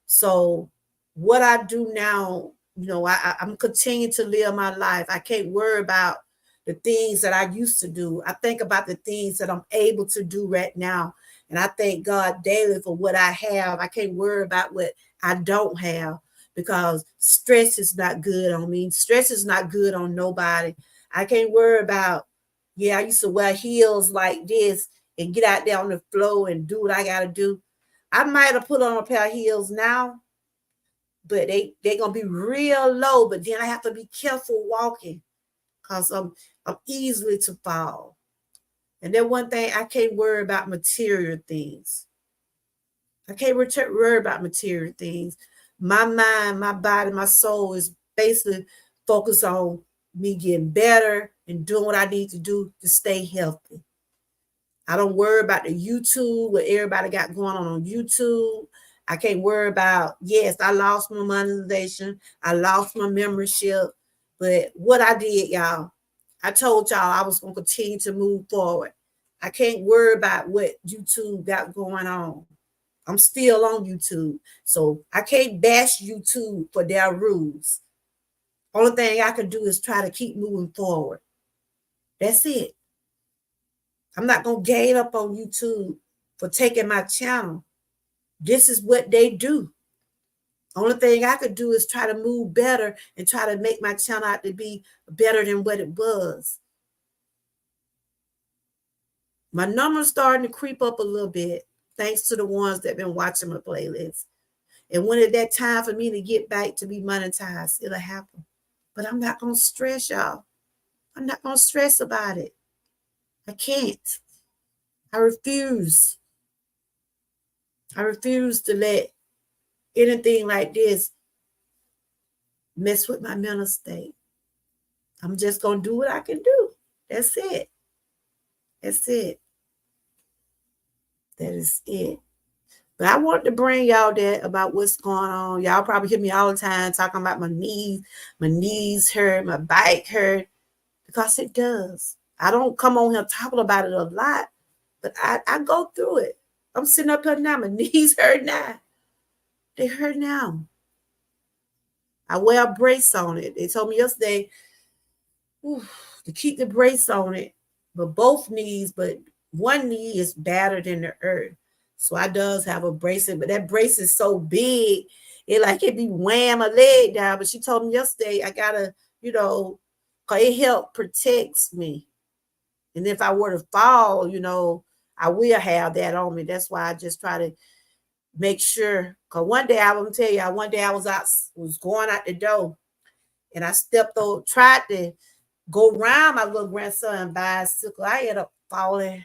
So what I do now, I'm continuing to live my life. I can't worry about the things that I used to do. I think about the things that I'm able to do right now. And I thank God daily for what I have. I can't worry about what I don't have because stress is not good on me. Stress is not good on nobody. I can't worry about, yeah, I used to wear heels like this and get out there on the floor and do what I got to do. I might have put on a pair of heels now, but they gonna be real low. But then I have to be careful walking because I'm easily to fall. And then one thing, I can't worry about material things. I can't worry about material things. My mind, my body, my soul is basically focused on me getting better and doing what I need to do to stay healthy. I don't worry about the YouTube, what everybody got going on YouTube. I can't worry about, yes, I lost my monetization. I lost my membership. But what I did, y'all, I told y'all I was going to continue to move forward. I can't worry about what YouTube got going on. I'm still on YouTube. So I can't bash YouTube for their rules. Only thing I can do is try to keep moving forward. That's it. I'm not going to gain up on YouTube for taking my channel. This is what they do. Only thing I could do is try to move better and try to make my channel out to be better than what it was. My numbers starting to creep up a little bit, thanks to the ones that been watching my playlist. And when it's that time for me to get back to be monetized, it'll happen. But I'm not going to stress, y'all. I'm not going to stress about it. I can't. I refuse. I refuse to let anything like this mess with my mental state. I'm just going to do what I can do. That's it. That's it. That is it. But I want to bring y'all that about what's going on. Y'all probably hear me all the time talking about my knees hurt, my back hurt, because it does. I don't come on here talking about it a lot, but I go through it. I'm sitting up here now, my knees hurt now. They hurt now. I wear a brace on it. They told me yesterday to keep the brace on it, but both knees, but one knee is battered in the earth. So I does have a bracelet, but that brace is so big, it like it be wham my leg down. But she told me yesterday I gotta, cause it help protects me. And if I were to fall, I will have that on me. That's why I just try to make sure. Cause one day I will tell you, one day I was going out the door, and I stepped over, tried to go around my little grandson bicycle. I ended up falling.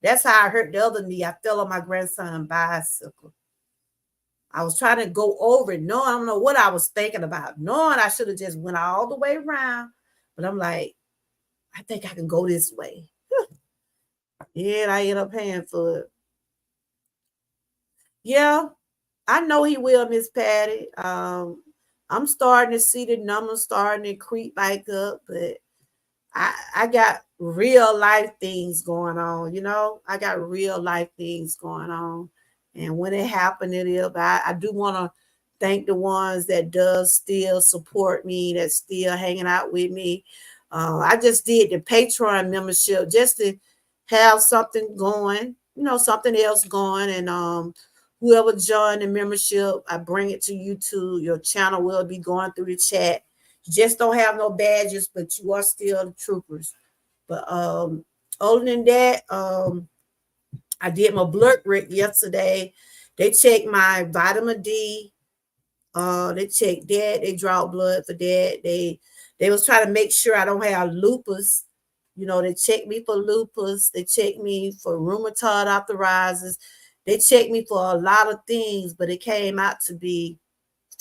That's how I hurt the other knee. I fell on my grandson bicycle. I was trying to go over it. No, I don't know what I was thinking about. Knowing I should have just went all the way around. But I'm like, I think I can go this way. And I ended up paying for it. Yeah, I know he will, Miss Patty. I'm starting to see the numbers starting to creep back up, but I got real life things going on, I got real life things going on. And when it happened, it is, I do want to thank the ones that does still support me, that's still hanging out with me. I just did the Patreon membership just to have something going, something else going. And whoever joined the membership, I bring it to YouTube. Your channel will be going through the chat. You just don't have no badges, but you are still the troopers. But other than that, I did my blood work yesterday. They checked my vitamin D. They checked that. They draw blood for that. They was trying to make sure I don't have lupus. They checked me for lupus. They checked me for rheumatoid arthritis. They checked me for a lot of things, but it came out to be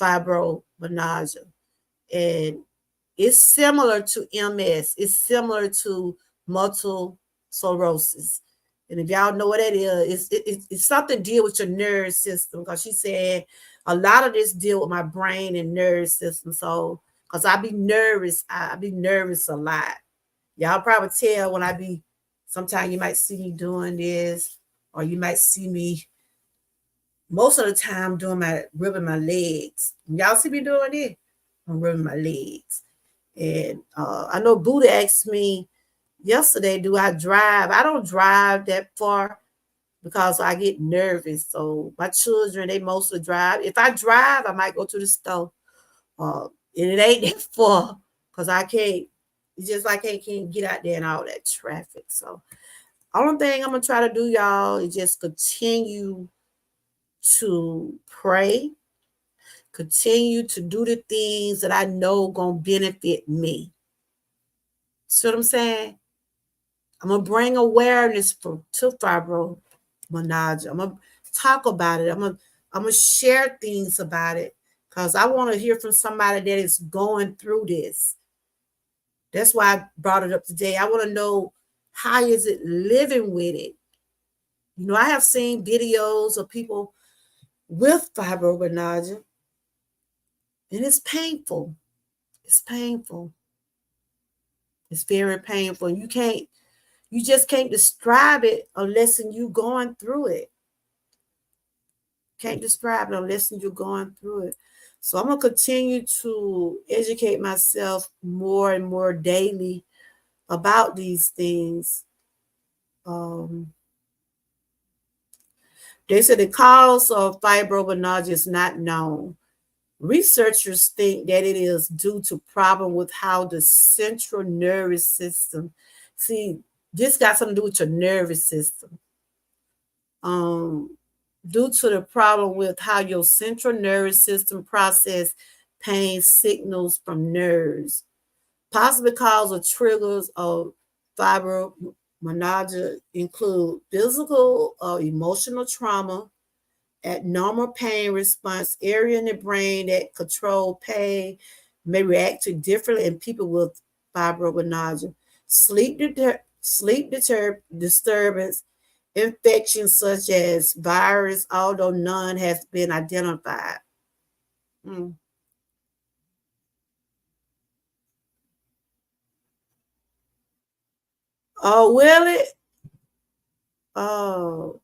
fibromyalgia. And it's similar to MS. It's similar to multiple sclerosis. And if y'all know what that is, it's something deal with your nerve system. Because she said a lot of this deal with my brain and nerve system. So, because I be nervous a lot. Y'all probably tell when I be, sometimes you might see me doing this, or you might see me most of the time rubbing my legs. Y'all see me doing it? I'm rubbing my legs. And I know Buddha asked me yesterday, do I drive? I don't drive that far because I get nervous. So my children, they mostly drive. If I drive, I might go to the store. And it ain't that far because I can't, it's just like I can't get out there and all that traffic. So only thing I'm going to try to do, y'all, is just continue to pray, continue to do the things that I know going to benefit me. See what I'm saying? I'm going to bring awareness to fibromyalgia. I'm going to talk about it. I'm going to share things about it because I want to hear from somebody that is going through this. That's why I brought it up today. I want to know, how is it living with it? I have seen videos of people with fibromyalgia, and it's painful. It's painful. It's very painful. You just can't describe it unless you going through it. Can't describe it unless you're going through it. So I'm going to continue to educate myself more and more daily about these things. They said the cause of fibromyalgia is not known. Researchers think that it is due to problem with how the central nervous system, see, this got something to do with your nervous system. Due to the problem with how your central nervous system process pain signals from nerves. Possible cause of triggers of fibromyalgia include physical or emotional trauma, abnormal pain response, area in the brain that control pain may react to differently in people with fibromyalgia. Sleep disturbance, infections such as virus, although none has been identified. Oh, will it? Oh,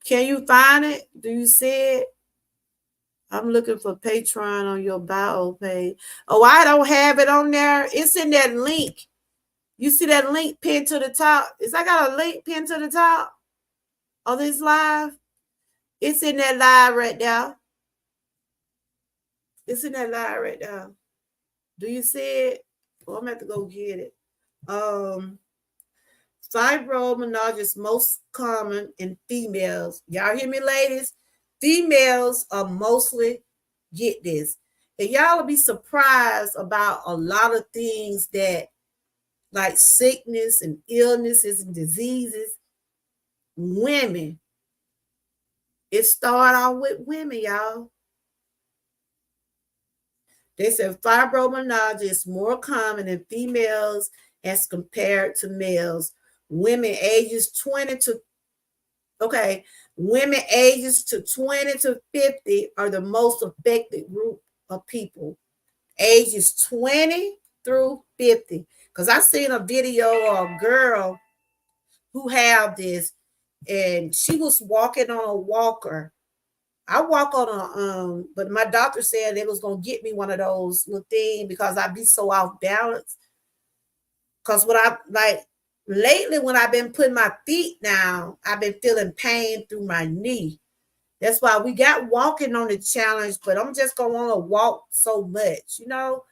can you find it? Do you see it? I'm looking for Patreon on your bio page. Oh, I don't have it on there. It's in that link. You see that link pinned to the top? Is I got a link pinned to the top of this live? It's in that live right now. It's in that live right now. Do you see it? Oh, I'm gonna have to go get it. Um, Fibromyalgia is most common in females. Y'all hear me, ladies? Females are mostly get this. And y'all will be surprised about a lot of things that, like sickness and illnesses and diseases, women. It started off with women, y'all. They said fibromyalgia is more common in females as compared to males. Women ages 20 to Okay, women ages to 20 to 50 are the most affected group of people. Ages 20 through 50. Because I seen a video of a girl who have this, and she was walking on a walker. I walk on a but my doctor said it was gonna get me one of those little things because I'd be so off balance. Cause what I like lately when I've been putting my feet down, I've been feeling pain through my knee. That's why we got walking on the challenge, but I'm just gonna want to walk so much, you know.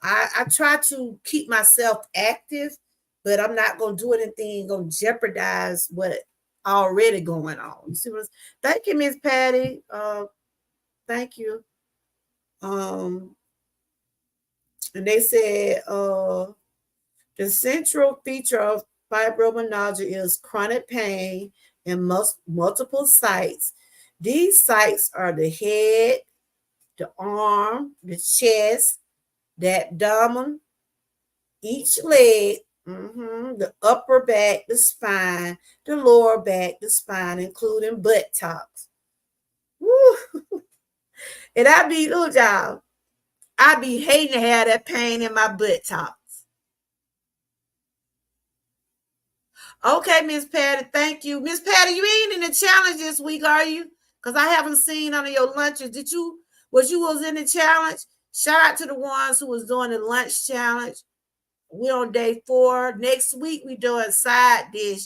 I try to keep myself active, but I'm not gonna do anything gonna jeopardize what already going on. You see what I'm Thank you, Miss Patty. Thank you. Um, and they said the central feature of fibromyalgia is chronic pain in multiple sites. These sites are the head, the arm, the chest, the abdomen, each leg, the upper back, the spine, the lower back, the spine, including buttocks. Woo. And I be, look, y'all, I be hating to have that pain in my buttocks. Okay, Miss Patty, thank you. Miss Patty, you ain't in the challenge this week, are you? Because I haven't seen none of your lunches. Did you, was in the challenge? Shout out to the ones who was doing the lunch challenge. We're on day 4. Next week, we doing side dish.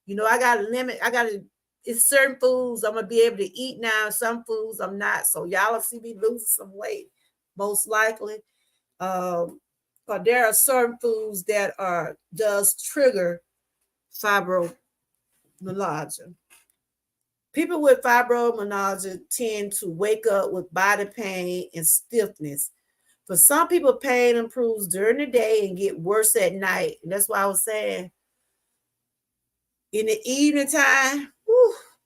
You know, I got a limit. It's certain foods I'm going to be able to eat now. Some foods I'm not. So y'all will see me losing some weight, most likely. But there are certain foods that does trigger fibromyalgia. People with fibromyalgia tend to wake up with body pain and stiffness. For some people, pain improves during the day and get worse at night. And that's why I was saying in the evening time,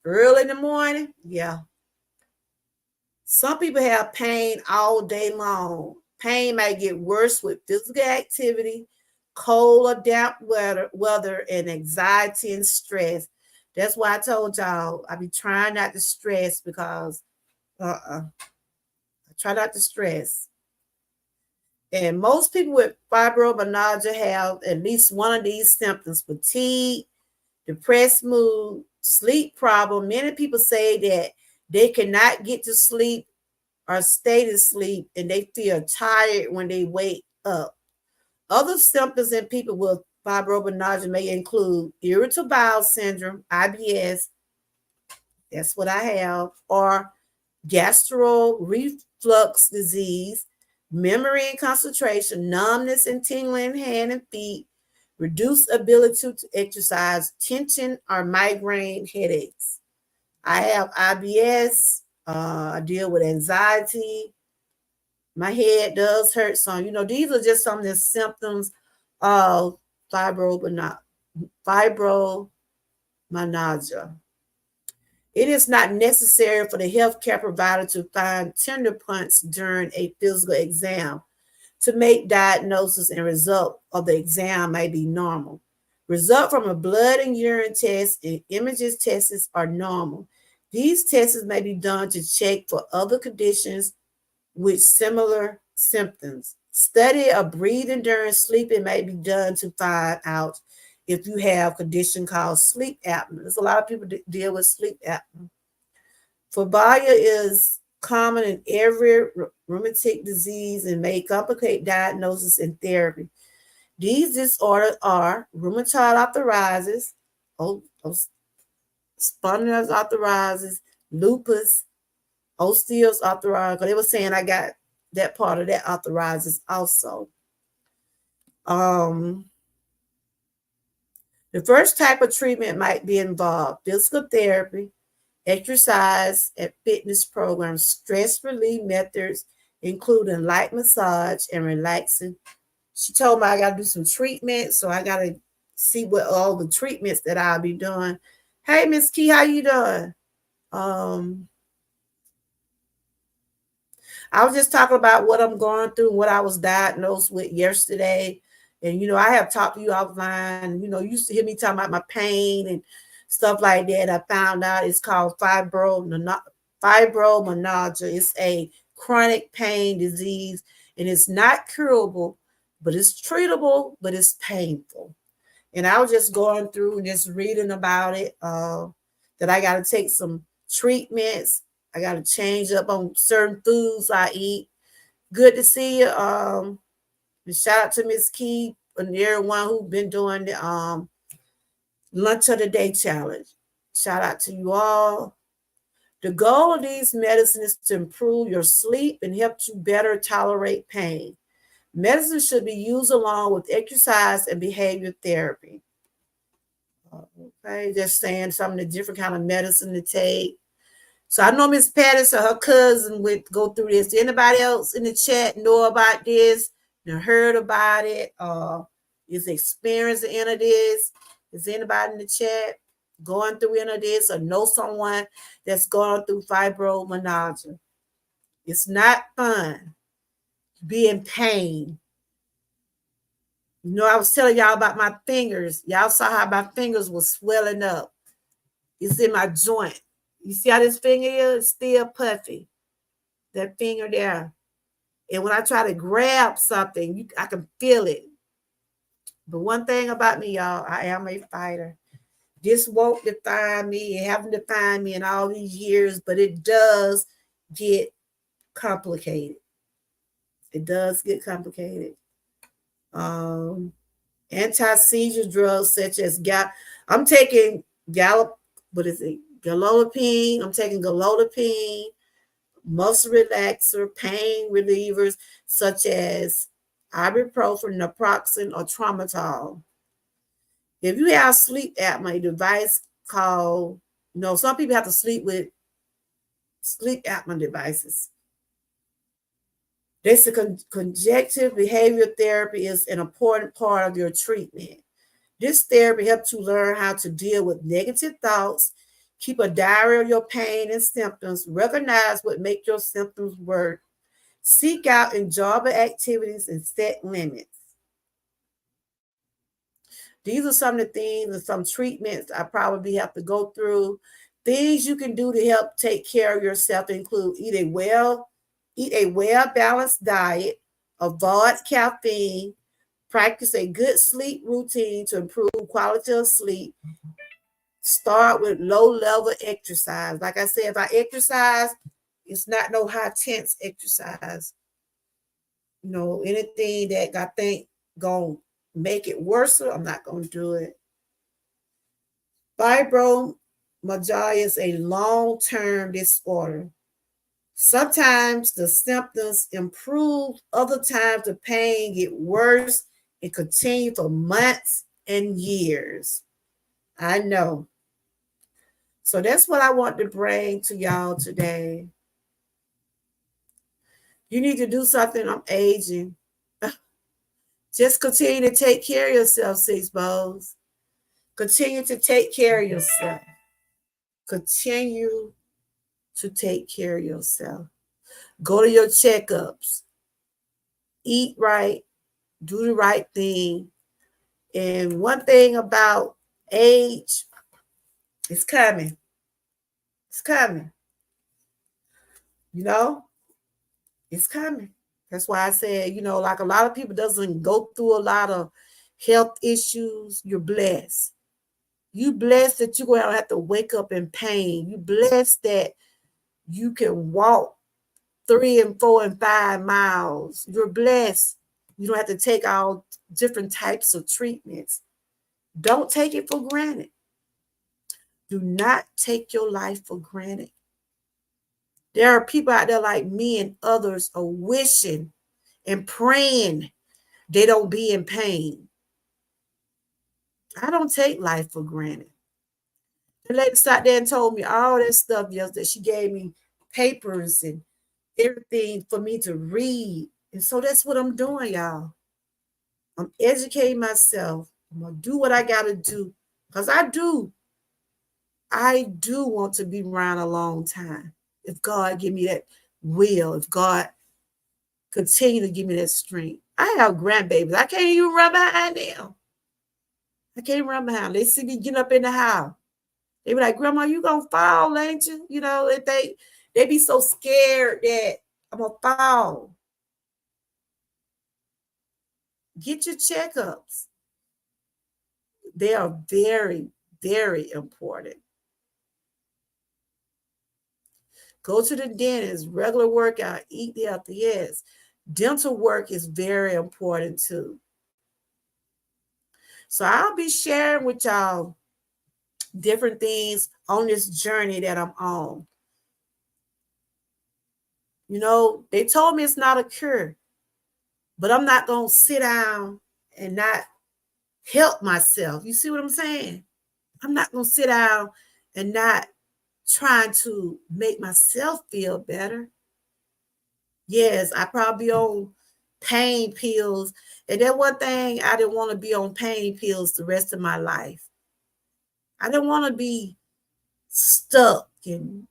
early in the morning, yeah. Some people have pain all day long. Pain might get worse with physical activity, cold or damp weather, and anxiety and stress. That's why I told y'all I be trying not to stress because I try not to stress. And most people with fibromyalgia have at least one of these symptoms: fatigue, depressed mood, sleep problem. Many people say that they cannot get to sleep or stay to sleep, and they feel tired when they wake up. Other symptoms in people with fibromyalgia may include irritable bowel syndrome, IBS, that's what I have, or gastro reflux disease, memory and concentration, numbness and tingling in hand and feet, reduced ability to exercise, tension, or migraine headaches. I have IBS. I deal with anxiety. My head does hurt some. You know, these are just some of the symptoms of fibromyalgia. It is not necessary for the healthcare provider to find tender points during a physical exam to make diagnosis, and result of the exam may be normal. Result from a blood and urine test and images tests are normal. These tests may be done to check for other conditions with similar symptoms. Study of breathing during sleeping may be done to find out if you have a condition called sleep apnea. There's a lot of people that deal with sleep apnea. Phobia is common in every rheumatic disease and may complicate diagnosis and therapy. These disorders are rheumatoid arthritis, spondyloarthritis, lupus, osteoarthritis. Because they were saying I got that part of that arthritis also. Um, the first type of treatment might be involved physical therapy, exercise and fitness programs, stress relief methods, including light massage and relaxing. She told me I got to do some treatment, so I got to see what all the treatments that I'll be doing. Hey, Miss Key, how you doing? Um, I was just talking about what I'm going through, what I was diagnosed with yesterday. And, I have talked to you offline. You used to hear me talking about my pain and stuff like that. I found out it's called fibromyalgia. It's a chronic pain disease, and it's not curable, but it's treatable, but it's painful. And I was just going through and just reading about it, that I got to take some treatments. I got to change up on certain foods I eat. Good to see you. Shout out to Miss Key and everyone who's been doing the lunch of the day challenge. Shout out to you all. The goal of these medicines is to improve your sleep and help you better tolerate pain. Medicine should be used along with exercise and behavior therapy. Okay, just saying some of the different kind of medicine to take. So I know Miss Patterson, her cousin, would go through this. Did anybody else in the chat know about this? Heard about it? Is experiencing any of this? Is anybody in the chat going through any of this or know someone that's going through fibromyalgia? It's not fun. Be in pain. I was telling y'all about my fingers. Y'all saw how my fingers were swelling up. It's in my joint. You see how this finger is? It's still puffy. That finger there. And when I try to grab something, I can feel it. But one thing about me, y'all, I am a fighter. This won't define me. It haven't defined me in all these years, but it does get complicated. It does get complicated. Anti-seizure drugs such as I'm taking Galopine. I'm taking Galopine, muscle relaxer, pain relievers such as ibuprofen, naproxen, or tramadol. If you have sleep apnea, a device called, some people have to sleep with sleep apnea devices. This conjunctive behavior therapy is an important part of your treatment. This therapy helps you learn how to deal with negative thoughts, keep a diary of your pain and symptoms, recognize what makes your symptoms worse, seek out enjoyable activities, and set limits. These are some of the things and some treatments I probably have to go through. Things you can do to help take care of yourself include eat a well-balanced diet, avoid caffeine, practice a good sleep routine to improve quality of sleep. Start with low-level exercise. Like I said, if I exercise, it's not no high-tense exercise. Anything that I think gonna make it worse, I'm not gonna do it. Fibromyalgia is a long-term disorder. Sometimes the symptoms improve, other times the pain get worse and continue for months and years. I know. So that's what I want to bring to y'all today. You need to do something. I'm aging. Just continue to take care of yourself, Six Bows. Continue to take care of yourself. Continue to take care of yourself. Go to your checkups. Eat right. Do the right thing. And one thing about age, it's coming. It's coming. It's coming. That's why I said, like a lot of people doesn't go through a lot of health issues. You're blessed. You blessed that you're going to have to wake up in pain. You blessed that you can walk 3 and 4 and 5 miles. You're blessed. You don't have to take all different types of treatments. Don't take it for granted. Do not take your life for granted. There are people out there like me and others are wishing and praying they don't be in pain. I don't take life for granted. The lady sat there and told me all that stuff yesterday. She gave me papers and everything for me to read. And so that's what I'm doing, y'all. I'm educating myself. I'm going to do what I got to do. Because I do want to be around a long time. If God give me that will, if God continue to give me that strength. I have grandbabies. I can't even run behind them. I can't run behind. They see me getting up in the house. They be like, Grandma, you gonna fall, ain't you? You know, if they be so scared that I'm gonna fall. Get your checkups. They are very, very important. Go to the dentist, regular workout, eat healthy. Yes. Dental work is very important too. So I'll be sharing with y'all different things on this journey that I'm on. You know, they told me it's not a cure, but I'm not going to sit down and not help myself. You see what I'm saying? I'm not going to sit down and not trying to make myself feel better. Yes, I probably on pain pills. And that one thing, I didn't want to be on pain pills the rest of my life. I didn't want to be stuck and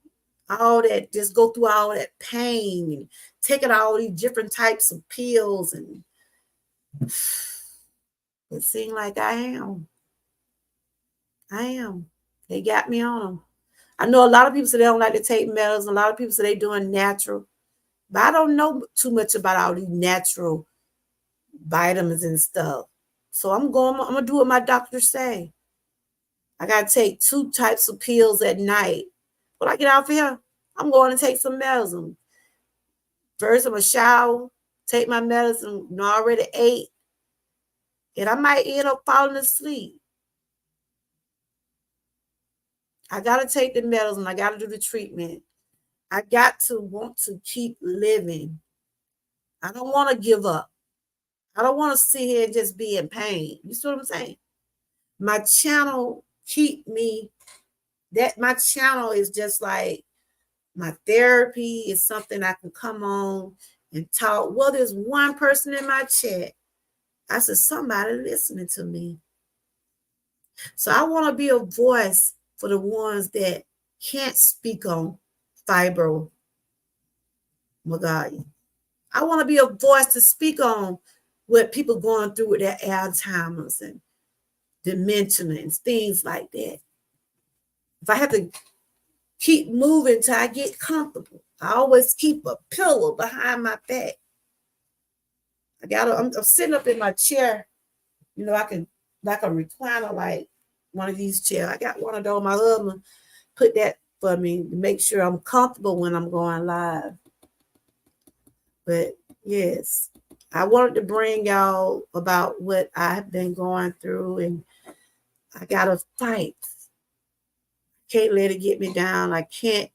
all that, just go through all that pain and taking all these different types of pills. And it seemed like I am. They got me on them. I know a lot of people say they don't like to take medicine. A lot of people say they doing natural. But I don't know too much about all these natural vitamins and stuff. So I'm going to do what my doctor say. I got to take 2 types of pills at night. When I get out of here, I'm going to take some medicine. First, I'm going to shower, take my medicine, already ate, and I might end up falling asleep. I got to take the medicine. I got to do the treatment. I got to want to keep living. I don't want to give up. I don't want to sit here and just be in pain. You see what I'm saying? My channel my channel is just like my therapy is something I can come on and talk. Well, there's one person in my chat. I said, somebody listening to me. So I want to be a voice for the ones that can't speak on fibromyalgia. I want to be a voice to speak on what people going through with their Alzheimer's and dementia and things like that. If I have to keep moving till I get comfortable, I always keep a pillow behind my back. I'm sitting up in my chair. You know, I can, like a recliner, like one of these chairs. I got one of those. My husband put that for me to make sure I'm comfortable when I'm going live. But yes, I wanted to bring y'all about what I've been going through, and I gotta fight. Can't let it get me down. I can't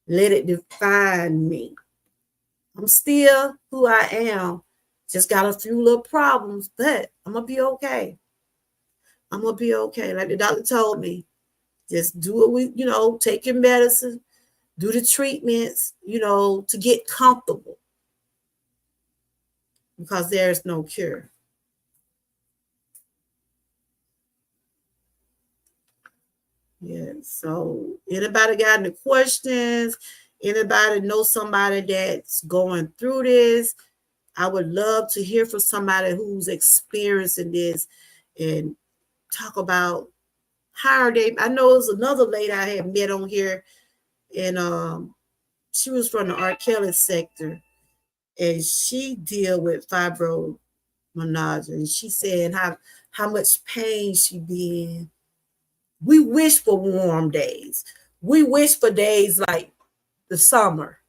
let it define me. I'm still who I am. Just got a few little problems, but I'm gonna be okay. I'm gonna be okay. Like the doctor told me, just do it with, take your medicine, do the treatments, to get comfortable. Because there's no cure. Yeah. So anybody got any questions? Anybody know somebody that's going through this? I would love to hear from somebody who's experiencing this and talk about how are they. I know it was another lady I had met on here, and she was from the R. Kelly sector, and she deal with fibromyalgia, and she said how much pain she be in. We wish for warm days. We wish for days like the summer.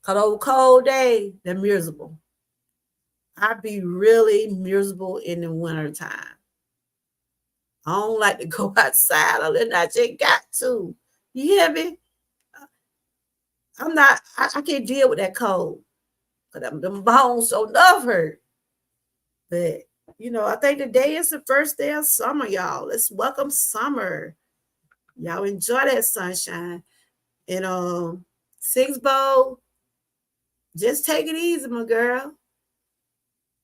Cause those cold days, they're miserable. I'd be really miserable in the wintertime. I don't like to go outside unless I just got to. You hear me? I can't deal with that cold. Cause them bones so enough hurt. But I think today is the first day of summer, y'all. Let's welcome summer. Y'all enjoy that sunshine. And Six Bowl, just take it easy, my girl.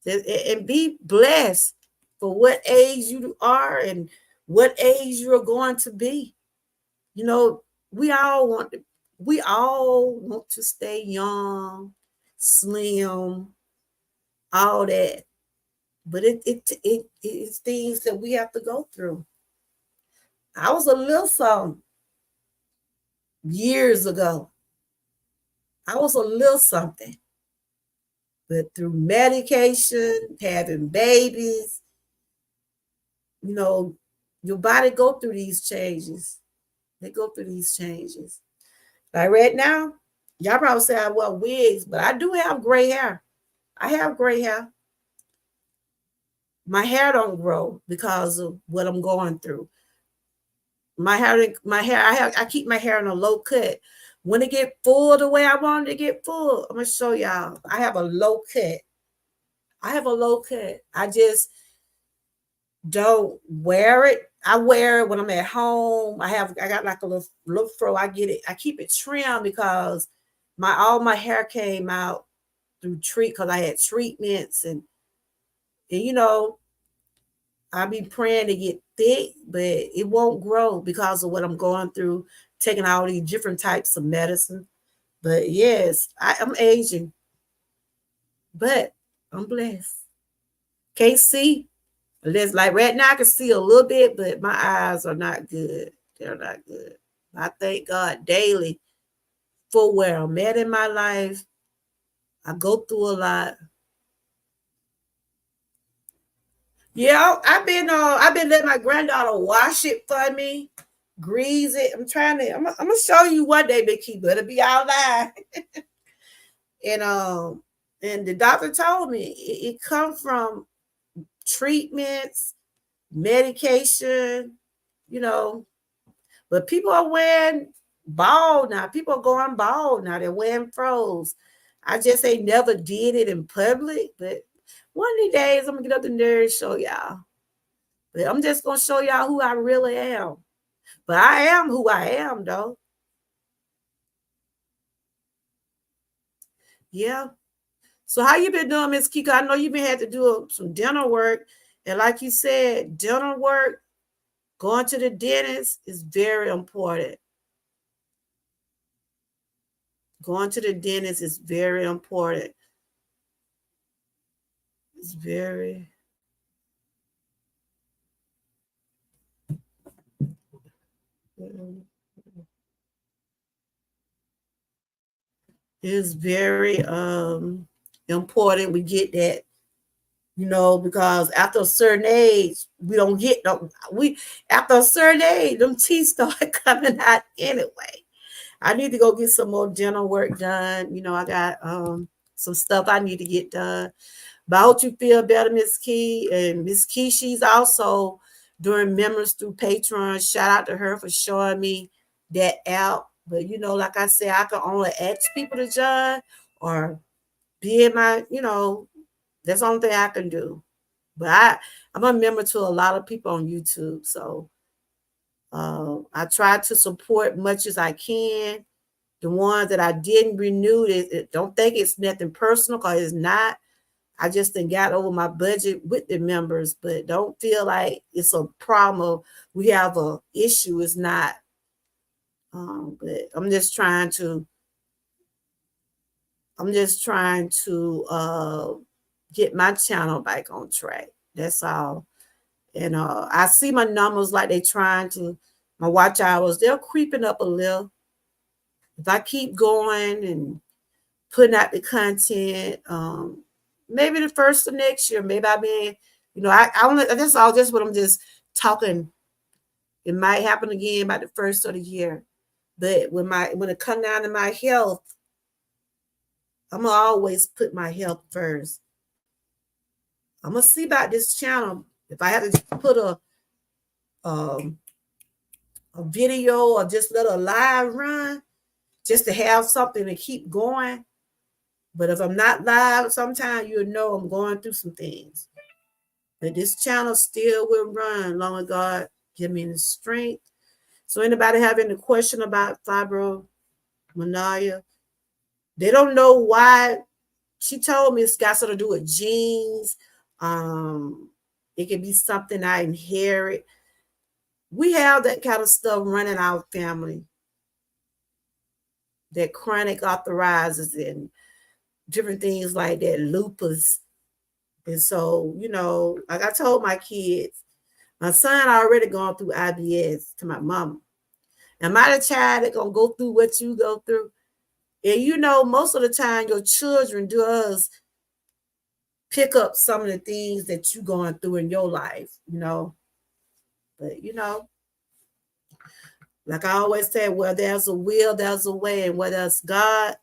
And be blessed for what age you are and what age you're going to be. You know, we all want to, we all want to stay young, slim, all that. But it's things that we have to go through. I was a little something years ago. I was a little something. But through medication, having babies, you know, your body go through these changes. They go through these changes. Like right now, y'all probably say I wear wigs, but I do have gray hair. I have gray hair. My hair don't grow because of what I'm going through. I keep my hair in a low cut. When it get full the way I want it to get full, I'm gonna show y'all. I have a low cut. I have a low cut. I just don't wear it. I wear it when I'm at home. I got like a little fro. I get it. I keep it trimmed because all my hair came out through because I had treatments and I be praying to get thick, but it won't grow because of what I'm going through, taking all these different types of medicine. But yes, I'm aging, but I'm blessed. Can't see. Unless like right now I can see a little bit, but my eyes are not good. They're not good. I thank God daily for where I'm at in my life. I go through a lot. Yeah, I've been letting my granddaughter wash it for me, grease it. I'm gonna show you one day, Big Key, better be out there. And and the doctor told me it comes from treatments, medication, you know. But people are wearing bald now. People are going bald now. They're wearing froze. I just ain't never did it in public, but one of these days I'm gonna get up the nerve and show y'all. But I'm just gonna show y'all who I really am. But I am who I am, though. Yeah. So how you been doing, Miss Kika? I know you've been had to do some dental work, and like you said, dental work, going to the dentist is very important. Going to the dentist is very important. It's very it's very important we get that, because after a certain age, we don't get no we after a certain age, them teeth start coming out anyway. I need to go get some more dental work done. I got some stuff I need to get done. But I hope you feel better, Miss Key. And Miss Key, she's also doing members through Patreon. Shout out to her for showing me that out. But like I said, I can only ask people to join or be in my, that's the only thing I can do. But I'm a member to a lot of people on YouTube. So I try to support much as I can. The ones that I didn't renew, don't think it's nothing personal because it's not. I just done got over my budget with the members, but don't feel like it's a problem. We have a issue. It's not. But I'm just trying to get my channel back on track. That's all. And I see my numbers like they trying to, my watch hours, they're creeping up a little. If I keep going and putting out the content, maybe the first of next year, maybe I'll be, I only, that's all just what I'm just talking. It might happen again by the first of the year. But when it come down to my health, I'm gonna always put my health first. I'm gonna see about this channel. If I had to put um, a video or just let a live run, just to have something to keep going. But if I'm not live, sometimes you'll know I'm going through some things. But this channel still will run long as God give me the strength. So anybody have any question about fibromyalgia? They don't know why. She told me it's got something to do with genes. It could be something I inherit. We have that kind of stuff running our family. That chronic arthritis and different things like that, lupus. And so, like I told my kids, my son already gone through IBS to my mama. Am I the child that gonna go through what you go through? And most of the time your children does pick up some of the things that you going through in your life. But like I always say, where there's a will, there's a way, and where there's God,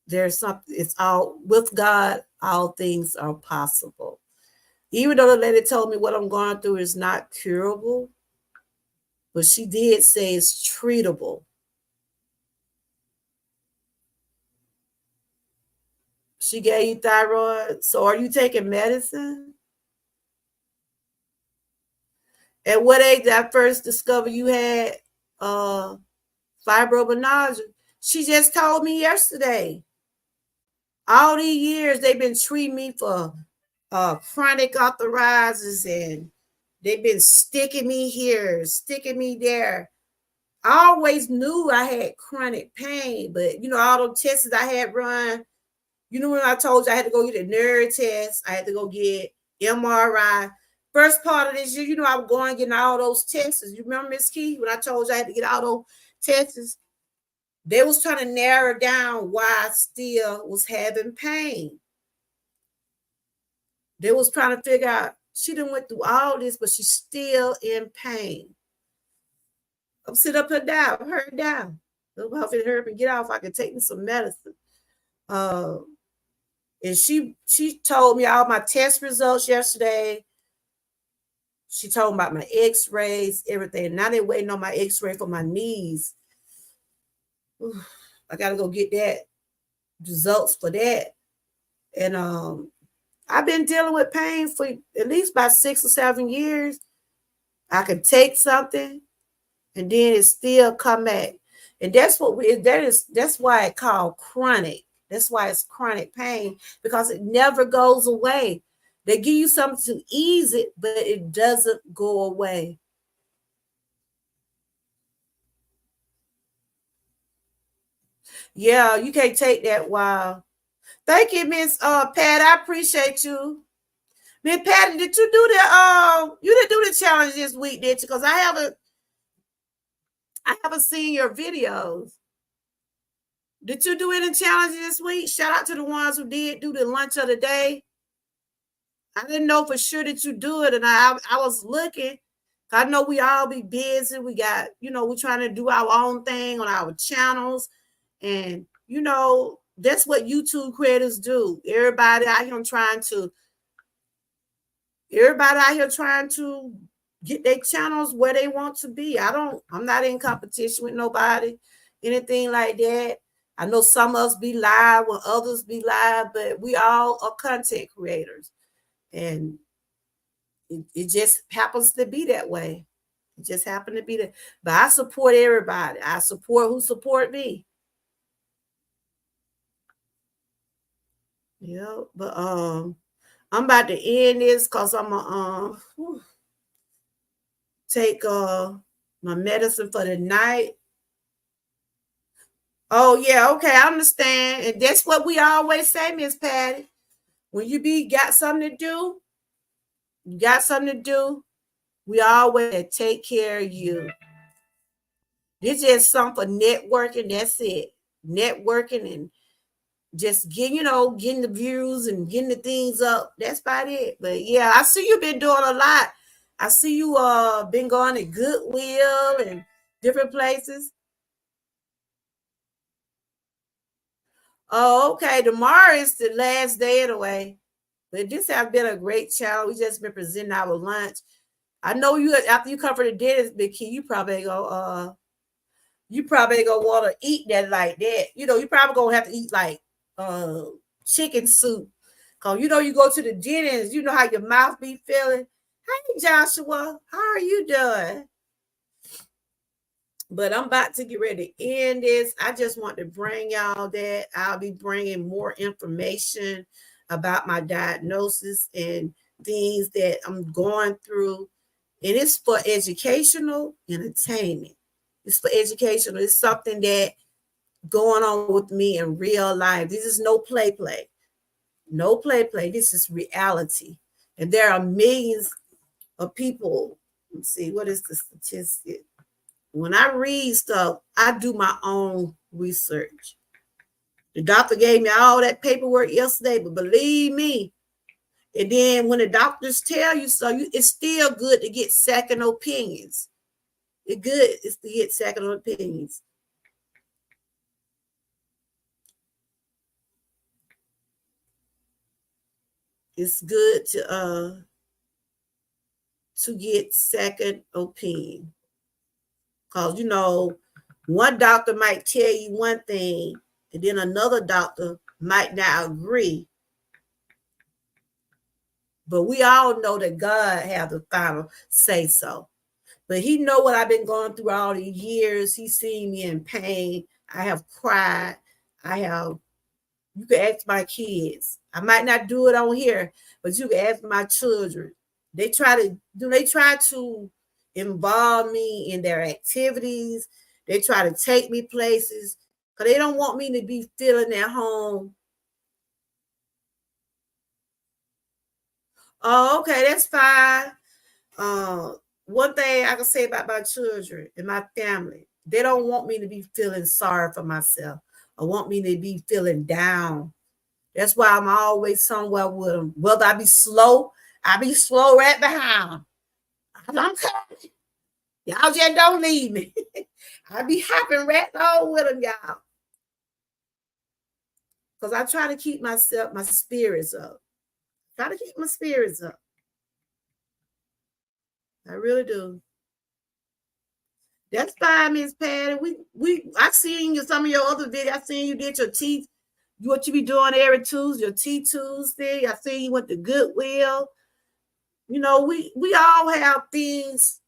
there's something. It's all with God, all things are possible. Even though the lady told me what I'm going through is not curable, but she did say it's treatable. She gave you thyroid. So are you taking medicine? At what age did I first discover you had fibromyalgia? She just told me yesterday. All these years they've been treating me for chronic arthritis, and they've been sticking me here, sticking me there. I always knew I had chronic pain, but all those tests I had run. When I told you I had to go get a nerve test, I had to go get MRI. First part of this year, I was going getting all those tests. You remember, Miss Key, when I told you I had to get all those tests? They was trying to narrow down why I still was having pain. They was trying to figure out, she done went through all this, but she's still in pain. I'm sitting up her down, her down. I'm huffing her up and get off. I can take me some medicine. And she told me all my test results yesterday. She told me about my x-rays, everything. Now they're waiting on my x-ray for my knees. I got to go get that results for that. And I've been dealing with pain for at least about 6 or 7 years. I can take something and then it still come back. And that's why it's called chronic. That's why it's chronic pain, because it never goes away. They give you something to ease it, but it doesn't go away. Yeah, you can't take that while. Thank you, Miss Pat. I appreciate you. Miss Patty, did you do you didn't do the challenge this week, did you? Because I haven't seen your videos. Did you do any challenges this week? Shout out to the ones who did do the lunch of the day. I didn't know for sure that you do it, and I was looking. I know we all be busy. We got, we're trying to do our own thing on our channels, and that's what YouTube creators do. Everybody out here trying to get their channels where they want to be. I'm not in competition with nobody, anything like that. I know some of us be live when others be live, but we all are content creators. And it just happens to be that way. It just happened to be that. But I support everybody. I support who support me. Yeah, but I'm about to end this because I'm gonna take my medicine for the night. Oh yeah, okay, I understand. And that's what we always say, Miss Patty. When you got something to do, we always take care of you. This is something for networking. That's it. Networking and just getting the views and getting the things up. That's about it. But yeah, I see you've been doing a lot. I see you been going to Goodwill and different places. Oh, okay. Tomorrow is the last day of the way. But this has been a great channel. We just been presenting our lunch. I know you after you come from the dentist, Big Key, you probably gonna want to eat that like that. You probably gonna have to eat like uh chicken soup. Cause you go to the dentist, you know how your mouth be feeling. Hey Joshua, how are you doing? But I'm about to get ready to end this. I just want to bring y'all that I'll be bringing more information about my diagnosis and things that I'm going through. And it's for educational entertainment. It's for educational. It's something that going on with me in real life. This is no play. No play. This is reality. And there are millions of people. Let's see, what is the statistic? When I read stuff, I do my own research. The doctor gave me all that paperwork yesterday, but believe me, and then when the doctors tell you so, it's still good to get second opinions. It's good is to get second opinions. It's good to get second opinion. Because one doctor might tell you one thing, and then another doctor might not agree. But we all know that God has the final say so. But he know what I've been going through all these years. He's seen me in pain. I have cried. You can ask my kids. I might not do it on here, but you can ask my children. They try to involve me in their activities. They try to take me places because they don't want me to be feeling at home. Oh, okay, that's fine. One thing I can say about my children and my family, they don't want me to be feeling sorry for myself or want me to be feeling down. That's why I'm always somewhere with them. Whether I be slow right behind. I'm coming. Y'all just don't leave me. I be hopping right on with them, y'all. Because I try to keep my spirits up. Try to keep my spirits up. I really do. That's fine, Miss Patty. I seen you some of your other videos. I seen you did your teeth. What you be doing every Tuesday, your Tea Tuesday. I seen you went to Goodwill. We all have things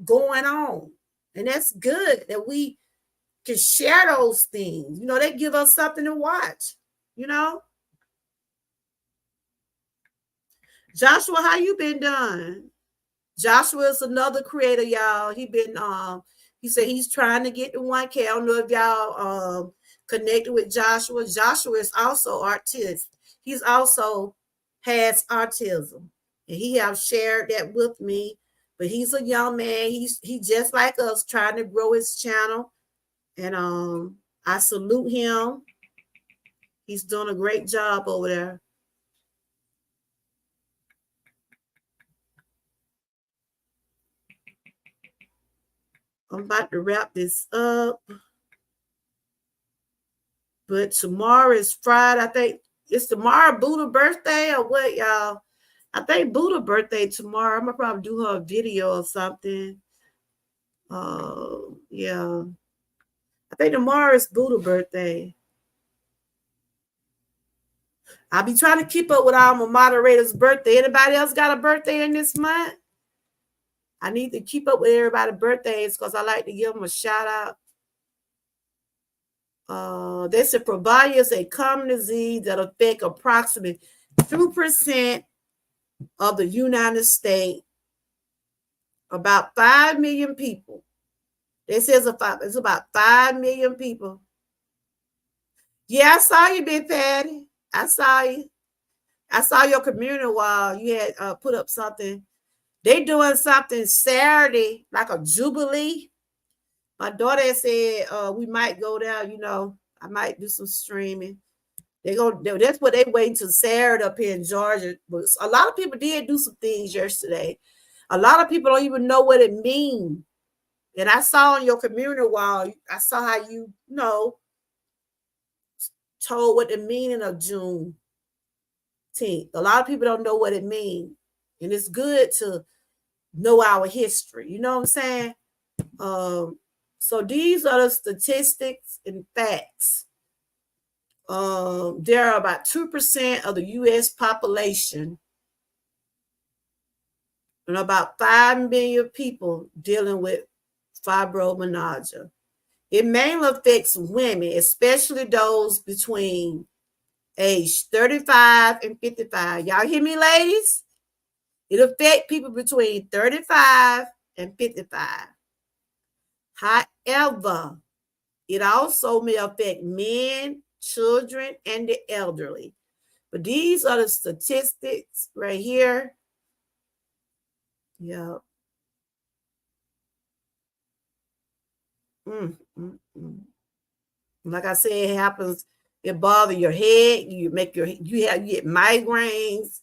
going on, and that's good that we can share those things. They give us something to watch. Joshua, how you been doing? Joshua is another creator, y'all. He said he's trying to get to 1K. I don't know if y'all connected with Joshua. Joshua is also autistic. He's also has autism, and he have shared that with me. But he's a young man. He just like us, trying to grow his channel, and I salute him. He's doing a great job over there. I'm about to wrap this up. But tomorrow is Friday. I think it's tomorrow Buddha birthday or what, y'all? I think Buddha birthday tomorrow. I'm gonna probably do her a video or something. Yeah. I think tomorrow is Buddha birthday. I'll be trying to keep up with all my moderators' birthday. Anybody else got a birthday in this month? I need to keep up with everybody's birthdays because I like to give them a shout out. They said Provalia is a common disease that affects approximately 2% of the United States, about 5 million people. They say it's about 5 million people. Yeah, I saw you, Big Patty. I saw you. I saw your community wall. You had put up something. They doing something Saturday, like a jubilee. My daughter said we might go down. I might do some streaming. That's what they waiting to Saturday up here in Georgia. But a lot of people did do some things yesterday. A lot of people don't even know what it means. And I saw on your community wall, I saw how you told what the meaning of Juneteenth 16th. A lot of people don't know what it means. And it's good to know our history. You know what I'm saying? So these are the statistics and facts. There are about 2% of the U.S. population and about 5 million people dealing with fibromyalgia. It mainly affects women, especially those between age 35 and 55. Y'all hear me, ladies? It affects people between 35 and 55. However, it also may affect men, children, and the elderly. But these are the statistics right here. Yeah. Like I said, it happens. It bothers your head. You get migraines.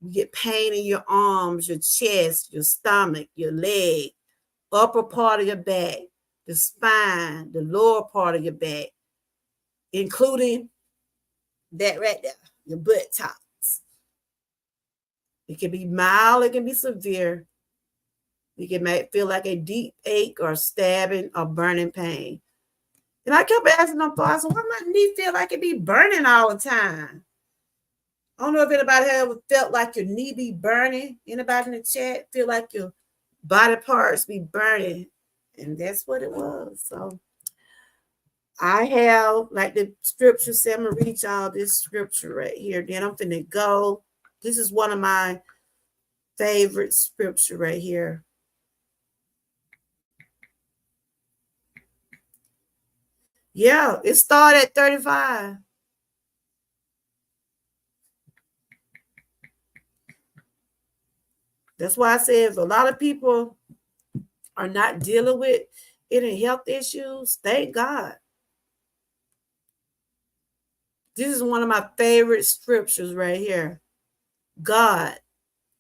You get pain in your arms, your chest, your stomach, your leg, upper part of your back, the spine, the lower part of your back, including that right there, your butt tops. It can be mild, it can be severe. You can feel like a deep ache or stabbing or burning pain. And I kept asking them, I said, why my knee feel like it be burning all the time? I don't know if anybody ever felt like your knee be burning. Anybody in the chat feel like your body parts be burning? And that's what it was. So I have, like the scripture said, I'm going to read y'all this scripture right here. Then I'm finna go. This is one of my favorite scripture right here. Yeah, it started at 35. That's why I said if a lot of people are not dealing with any health issues, thank God. This is one of my favorite scriptures right here. God,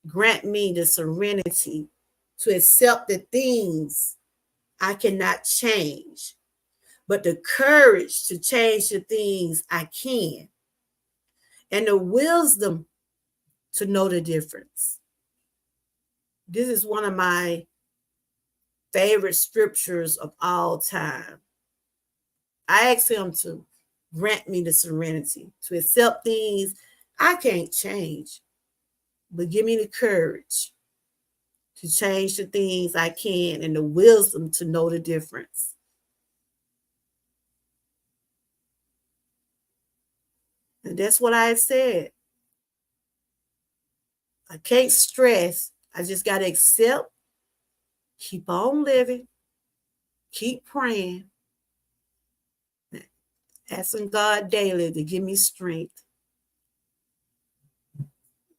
grant me the serenity to accept the things I cannot change, but the courage to change the things I can, and the wisdom to know the difference. This is one of my favorite scriptures of all time. I asked him to grant me the serenity to accept things I can't change, but give me the courage to change the things I can and the wisdom to know the difference. And that's what I said. I can't stress. I just got to accept, keep on living, keep praying, asking God daily to give me strength.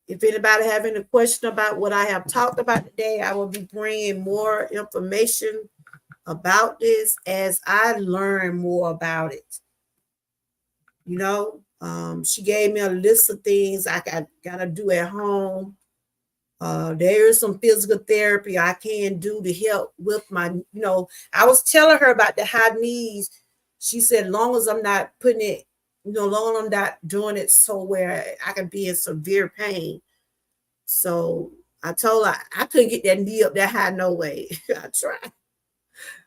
If anybody have any question about what I have talked about today, I will be bringing more information about this as I learn more about it. You know, she gave me a list of things I got to do at home. There is some physical therapy I can do to help with my, I was telling her about the high knees. She said, long as I'm not putting it, long as I'm not doing it so where I can be in severe pain. So I told her I couldn't get that knee up that high no way. I tried.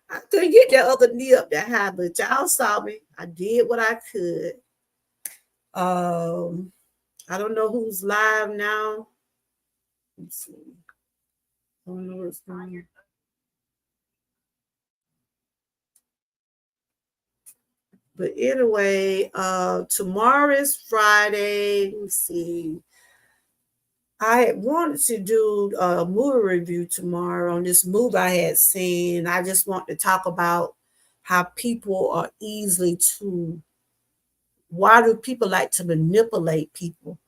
I couldn't get that other knee up that high, but y'all saw me. I did what I could. I don't know who's live now. Let's see. I don't know what's going on. But anyway, tomorrow is Friday. Let's see. I had wanted to do a movie review tomorrow on this movie I had seen. I just want to talk about how people are easily to, why do people like to manipulate people?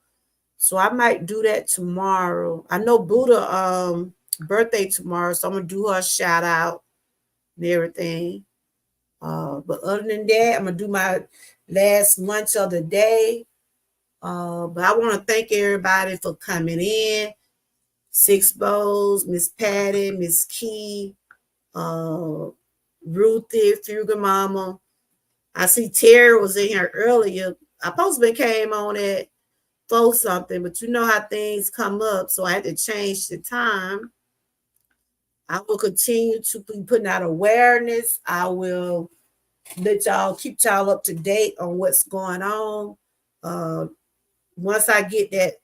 So I might do that tomorrow. I know Buddha birthday tomorrow, so I'm gonna do her a shout out and everything. But other than that, I'm gonna do my last lunch of the day. But I want to thank everybody for coming in. Six Bowls, Miss Patty, Miss Key, Ruthie, Fuga Mama. I see Terry was in here earlier. I possibly came on at for something, but you know how things come up, so I had to change the time. I will continue to be putting out awareness. I will let y'all keep y'all up to date on what's going on. Uh, Once I get that,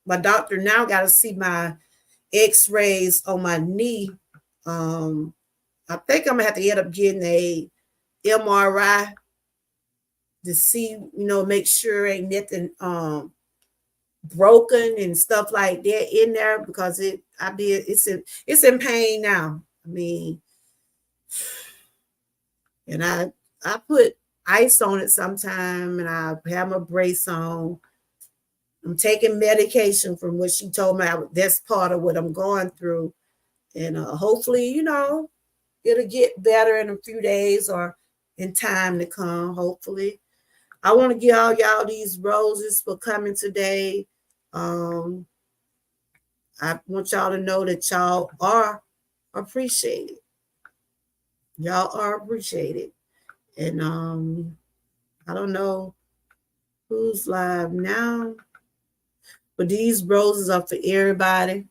my doctor now got to see my X-rays on my knee. Um, I think I'm gonna have to end up getting a MRI to see, make sure ain't nothing broken and stuff like that in there because it's in pain now. I mean, and I put ice on it sometime and I have my brace on. I'm taking medication from what she told me. That's part of what I'm going through. And hopefully, it'll get better in a few days or in time to come, hopefully. I want to give all y'all these roses for coming today. Um, I want y'all to know that y'all are appreciated. Y'all are appreciated. And I don't know who's live now, but these roses are for everybody.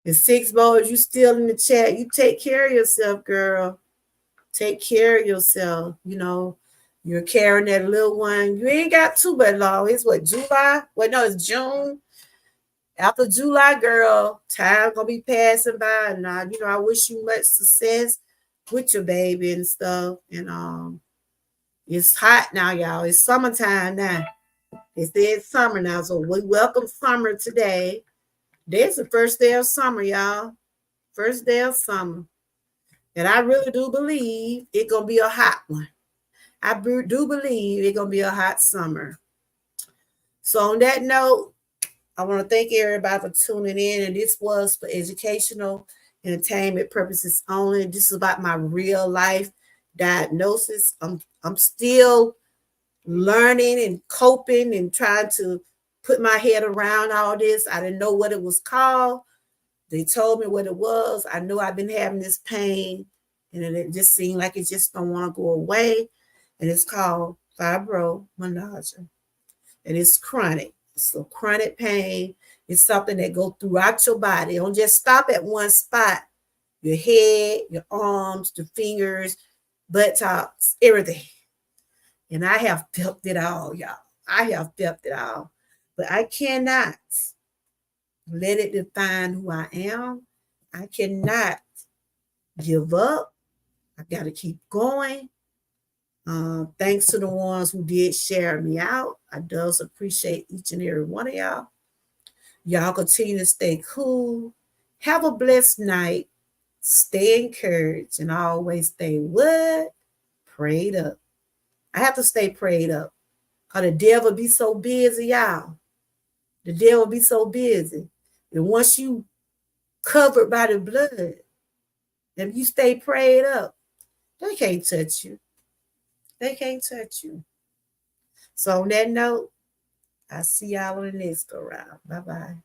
And six boys, you still in the chat. You take care of yourself, girl. Take care of yourself. You're carrying that little one. You ain't got too much long. It's what, July? Well, no, it's June. After July, girl, time gonna be passing by. And I wish you much success with your baby and stuff. And it's hot now, y'all. It's summertime now. It's summer now, so we welcome summer today. Today's the first day of summer, y'all. First day of summer. And I really do believe it's going to be a hot one. I do believe it's going to be a hot summer. So on that note, I want to thank everybody for tuning in. And this was for educational entertainment purposes only. This is about my real life diagnosis. I'm still learning and coping and trying to put my head around all this. I didn't know what it was called. They told me what it was. I knew I've been having this pain, and it just seemed like it just don't want to go away. And it's called fibromyalgia, and it's chronic. It's a chronic pain. It's something that goes throughout your body. It don't just stop at one spot. Your head, your arms, the fingers, buttocks, everything. And I have felt it all, y'all. I have felt it all. But I cannot let it define who I am. I cannot give up. I got to keep going. Thanks to the ones who did share me out. I does appreciate each and every one of y'all. Y'all continue to stay cool. Have a blessed night. Stay encouraged and always stay what? Prayed up. I have to stay prayed up. Because the devil be so busy, y'all. The devil be so busy. And once you covered by the blood, if you stay prayed up, they can't touch you. They can't touch you. So on that note, I'll see y'all on the next go round. Bye-bye.